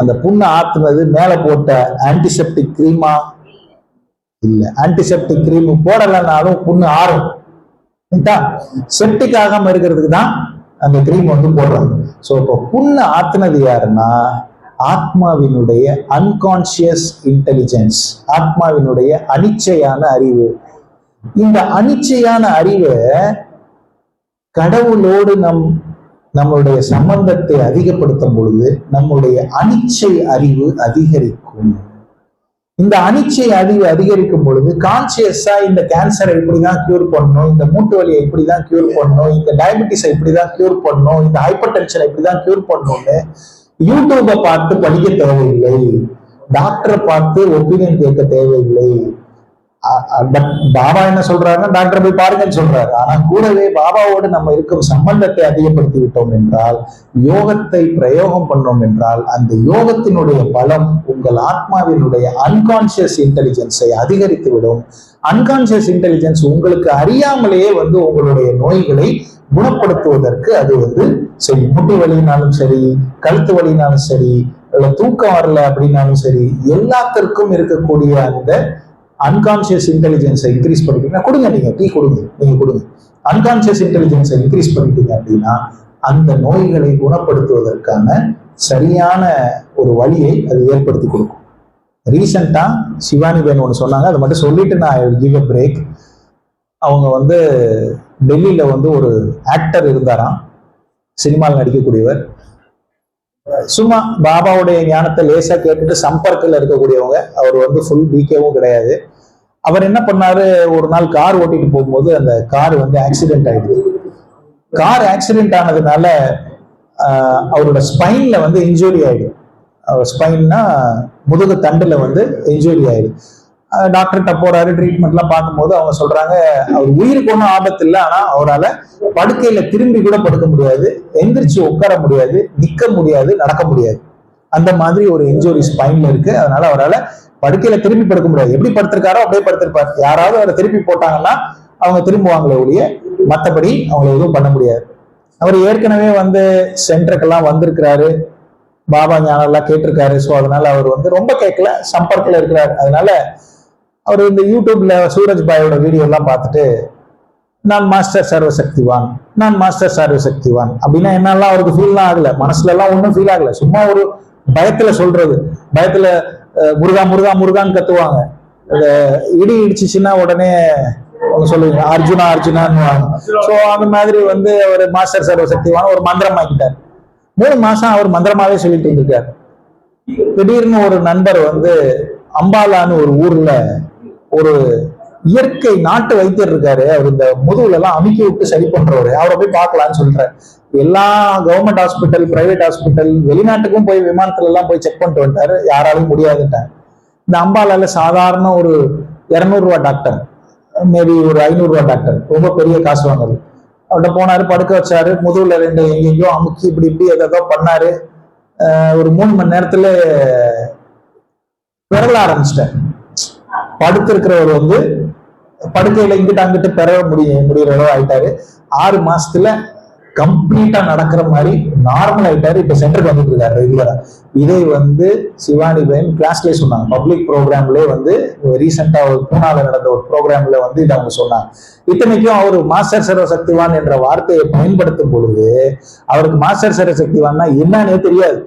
S3: அந்த புண்ணை ஆத்துனது மேல போட்ட ஆன்டிசெப்டிக் கிரீமா? இல்ல. ஆன்டிசெப்டிக் கிரீம் போடலனாலும் புண்ணு ஆறும். செப்டிக் ஆகாம இருக்கிறதுக்கு தான் அந்த கிரீம் வந்து போடுறாங்க. சோ இப்போ புண்ணு ஆத்துனது யாருன்னா ஆத்மாவினுடைய அன்கான்சியஸ் இன்டெலிஜென்ஸ், ஆத்மாவினுடைய அனிச்சையான அறிவு. இந்த அனிச்சையான அறிவை கடவுளோடு நம்மளுடைய சம்பந்தத்தை அதிகப்படுத்தும் பொழுது நம்முடைய அனிச்சை அறிவு அதிகரிக்கும். இந்த அனிச்சை அறிவு அதிகரிக்கும் பொழுது கான்சியஸா இந்த கேன்சரை இப்படிதான் கியூர் பண்ணணும், இந்த மூட்டு வலியை இப்படிதான் கியூர் பண்ணணும், இந்த டயபெட்டிஸை இப்படிதான் கியூர் பண்ணணும், இந்த ஹைப்பர் டென்ஷனை இப்படிதான் கியூர் பண்ணணும்னு யூடியூபை பார்த்து படிக்க தேவையில்லை, டாக்டரை பார்த்து ஒப்பீனியன் கேட்க தேவையில்லை. பாபா என்ன சொல்றாருன்னா டாக்டர் போய் பாருங்கன்னு சொல்றாரு. ஆனா கூடவே பாபாவோடு நம்ம இருக்கும் சம்பந்தத்தை அதிகப்படுத்தி விட்டோம் என்றால், யோகத்தை பிரயோகம் பண்ணோம் என்றால், அந்த யோகத்தினுடைய பலம் உங்கள் ஆத்மாவினுடைய அன்கான்சியஸ் இன்டெலிஜென்ஸை அதிகரித்து விடும். அன்கான்சியஸ் இன்டெலிஜென்ஸ் உங்களுக்கு அறியாமலேயே வந்து உங்களுடைய நோய்களை குணப்படுத்துவதற்கு அது வந்து சரி. முட்டி வலினாலும் சரி, கழுத்து வலினாலும் சரி, இல்ல தூக்கம் வரல அப்படின்னாலும் சரி, எல்லாத்திற்கும் இருக்கக்கூடிய அந்த அன்கான்சியஸ் இன்டெலிஜென்ஸை இன்க்ரீஸ் பண்ணிட்டீங்கன்னா, கொடுங்க நீங்க டீ கொடுங்க, நீங்க கொடுங்க, அன்கான்சியஸ் இன்டெலிஜென்ஸை இன்க்ரீஸ் பண்ணிட்டீங்க அப்படின்னா அந்த நோய்களை குணப்படுத்துவதற்கான சரியான ஒரு வழியை அது ஏற்படுத்தி கொடுக்கும். ரீசெண்டா சிவானி பேன் ஒன்று சொன்னாங்க, அதை மட்டும் சொல்லிட்டு நான் கிவ் அ பிரேக். அவங்க வந்து டெல்லியில வந்து ஒரு ஆக்டர் இருந்தாராம், சினிமாவில் நடிக்கக்கூடியவர். சும்மா பாபாவுடைய ஞானத்தை லேசா கேட்டுட்டு சம்பர்க்கில் இருக்கக்கூடியவங்க. அவர் வந்து ஃபுல் பிகேவும் கிடையாது. அவர் என்ன பண்ணாரு, ஒரு நாள் கார் ஓட்டிட்டு போகும்போது அந்த கார் வந்து ஆக்சிடென்ட் ஆயிடுது. கார் ஆக்சிடென்ட் ஆனதுனால அவரோட ஸ்பைன்ல வந்து இன்ஜுரி ஆயிடுது. ஸ்பைன்னா முதுகு தண்டுல வந்து இன்ஜுரி ஆயிடுது. டாக்டர்கிட்ட போறாரு, ட்ரீட்மெண்ட்லாம் பார்க்கும்போது அவங்க சொல்றாங்க அவர் உயிருக்கு ஒன்றும் ஆபத்து இல்லை, ஆனா அவரால் படுக்கையில திரும்பி கூட படுக்க முடியாது, எந்திரிச்சு உட்கார முடியாது, நிக்க முடியாது, நடக்க முடியாது. அந்த மாதிரி ஒரு இன்ஜுரி ஸ்பைன்ல இருக்கு. அதனால அவரால் படுக்கையில திரும்பி படுக்க முடியாது. எப்படி படுத்திருக்காரோ அப்படியே படுத்திருப்பாரு. யாராவது அவரை திருப்பி போட்டாங்கன்னா அவங்க திரும்புவாங்களே ஒழிய மற்றபடி அவங்களை எதுவும் பண்ண முடியாது. அவர் ஏற்கனவே வந்து சென்டருக்கெல்லாம் வந்திருக்கிறாரு, பாபா ஞானம் எல்லாம் கேட்டிருக்காரு. ஸோ அதனால அவர் வந்து ரொம்ப கேட்கல, சம்பர்க்கில் இருக்கிறார். அதனால அவர் இந்த யூடியூப்ல சூரஜ் பாயோட வீடியோ எல்லாம் பார்த்துட்டு நான் மாஸ்டர் சர்வசக்திவான், நான் மாஸ்டர் சர்வசக்திவான் அப்படின்னா என்னெல்லாம் அவருக்கு ஃபீல்லாம் ஆகல, மனசுல எல்லாம் ஒன்றும் ஃபீல் ஆகல. சும்மா ஒரு பயத்துல சொல்றது, பயத்துல முருகா முருகா முருகான்னு கத்துவாங்க. இடி இடிச்சுச்சுன்னா உடனே அவங்க சொல்லுவீங்க அர்ஜுனா அர்ஜுனான்னு. ஸோ அந்த மாதிரி வந்து ஒரு மாஸ்டர் சர்வசக்திவான ஒரு மந்திரம் ஆக்கிட்டார். 3 மாசம் அவர் மந்திரமாவே சொல்லிட்டு இருந்திருக்காரு. திடீர்னு ஒரு நண்பர் வந்து அம்பாலான்னு ஒரு ஊர்ல ஒரு இயற்கை நாட்டு வைத்தியர் இருக்காரு, அவர் இந்த முதுகுல எல்லாம் அமுக்கி விட்டு சரி பண்றவரு, அவரை போய் பார்க்கலான்னு சொல்றாரு. எல்லா கவர்மெண்ட் ஹாஸ்பிட்டல், பிரைவேட் ஹாஸ்பிட்டல், வெளிநாட்டுக்கும் போய் விமானத்துல எல்லாம் போய் செக் பண்ணிட்டு வந்துட்டாரு, யாராலும் முடியாதுட்டாங்க. இந்த அம்பாலால சாதாரண ஒரு 200 ரூபா டாக்டர், மேபி ஒரு 500 ரூபா டாக்டர், ரொம்ப பெரிய காசு வாங்குது. அவர்கிட்ட போனாரு, படுக்க வச்சாரு, முதுகுல 2 எங்கெங்கயோ அமுக்கி இப்படி இப்படி ஏதோ பண்ணாரு. ஒரு 3 மணி நேரத்துல பெறல ஆரம்பிச்சிட்டார். படுத்திருக்கிறவர் வந்து படுக்கையில இங்கிட்ட அங்கிட்டு பெற முடிகிற அளவு ஆயிட்டாரு. 6 மாசத்துல கம்ப்ளீட்டா நடக்கிற மாதிரி நார்மல் ஆயிட்டாரு. இப்ப சென்டருக்கு வந்துட்டு இருக்காரு ரெகுலரா. இதை வந்து சிவானி பையன் கிளாஸ்லயே சொன்னாங்க, பப்ளிக் ப்ரோக்ராம்லயே வந்து ரீசெண்டா ஒரு பூனால நடந்த ஒரு ப்ரோக்ராம்ல வந்து இதை அவங்க சொன்னாங்க. இத்தனைக்கும் அவர் மாஸ்டர் சர்வசக்திவான் என்ற வார்த்தையை பயன்படுத்தும் பொழுது அவருக்கு மாஸ்டர் சர்வசக்திவான்னா என்னன்னே தெரியாது,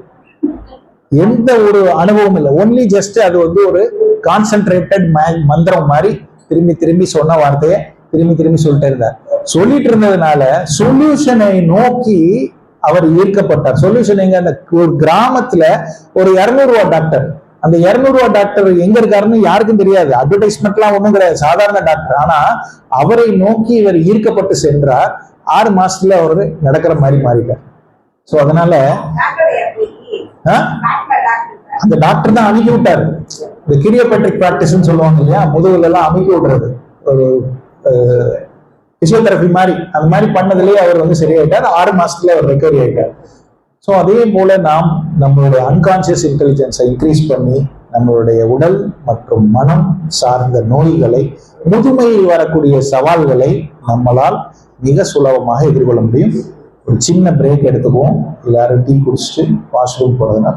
S3: எந்த ஒரு அனுபவம் இல்லை. ஒன்லி ஜஸ்ட் அது வந்து ஒரு கான்சென்ட்ரேட்டட் மந்திரம் மாதிரி திரும்பி திரும்பி சொன்ன வார்த்தையை திரும்பி திரும்பி சொல்லிட்டே இருந்தார். சொல்லிட்டு இருந்ததுனால சொல்யூஷனை நோக்கி அவர் ஈர்க்கப்பட்டார். சொல்யூஷன் எங்க? அந்த ஒரு கிராமத்துல ஒரு 200 ரூபா டாக்டர், அந்த 200 ரூபா டாக்டர் எங்க இருக்காருன்னு யாருக்கும் தெரியாது, அட்வர்டைஸ்மெண்ட்லாம் ஒண்ணும் கிடையாது, சாதாரண டாக்டர். ஆனா அவரை நோக்கி இவர் ஈர்க்கப்பட்டு சென்றார். 6 மாசத்துல அவர் நடக்கிற மாதிரி மாறிட்டார். சோ அதனால அந்த டாக்டர் தான் அமுக்கி விட்டாரு. இந்த கிரியோபேட்ரிக் பிராக்டிஸ்ன்னு சொல்லுவாங்க இல்லையா, முதுகுல எல்லாம் அமுக்கி விடுறது, ஒரு பிசியோதெரபி மாதிரி, அந்த மாதிரி பண்ணதுலயே அவர் வந்து சரியாயிட்டார். 6 மாசத்துல அவர் ரெக்கவரி ஆயிட்டார். ஸோ அதே போல நாம் நம்மளுடைய அன்கான்சியஸ் இன்டெலிஜென்ஸை இன்க்ரீஸ் பண்ணி நம்மளுடைய உடல் மற்றும் மனம் சார்ந்த நோய்களை, முதுமையில் வரக்கூடிய சவால்களை நம்மளால் மிக சுலபமாக எதிர்கொள்ள முடியும். ஒரு சின்ன பிரேக் எடுத்துக்குவோம். எல்லாரும் டீ குடிச்சிட்டு வாஷ்ரூம் போறதுன்னா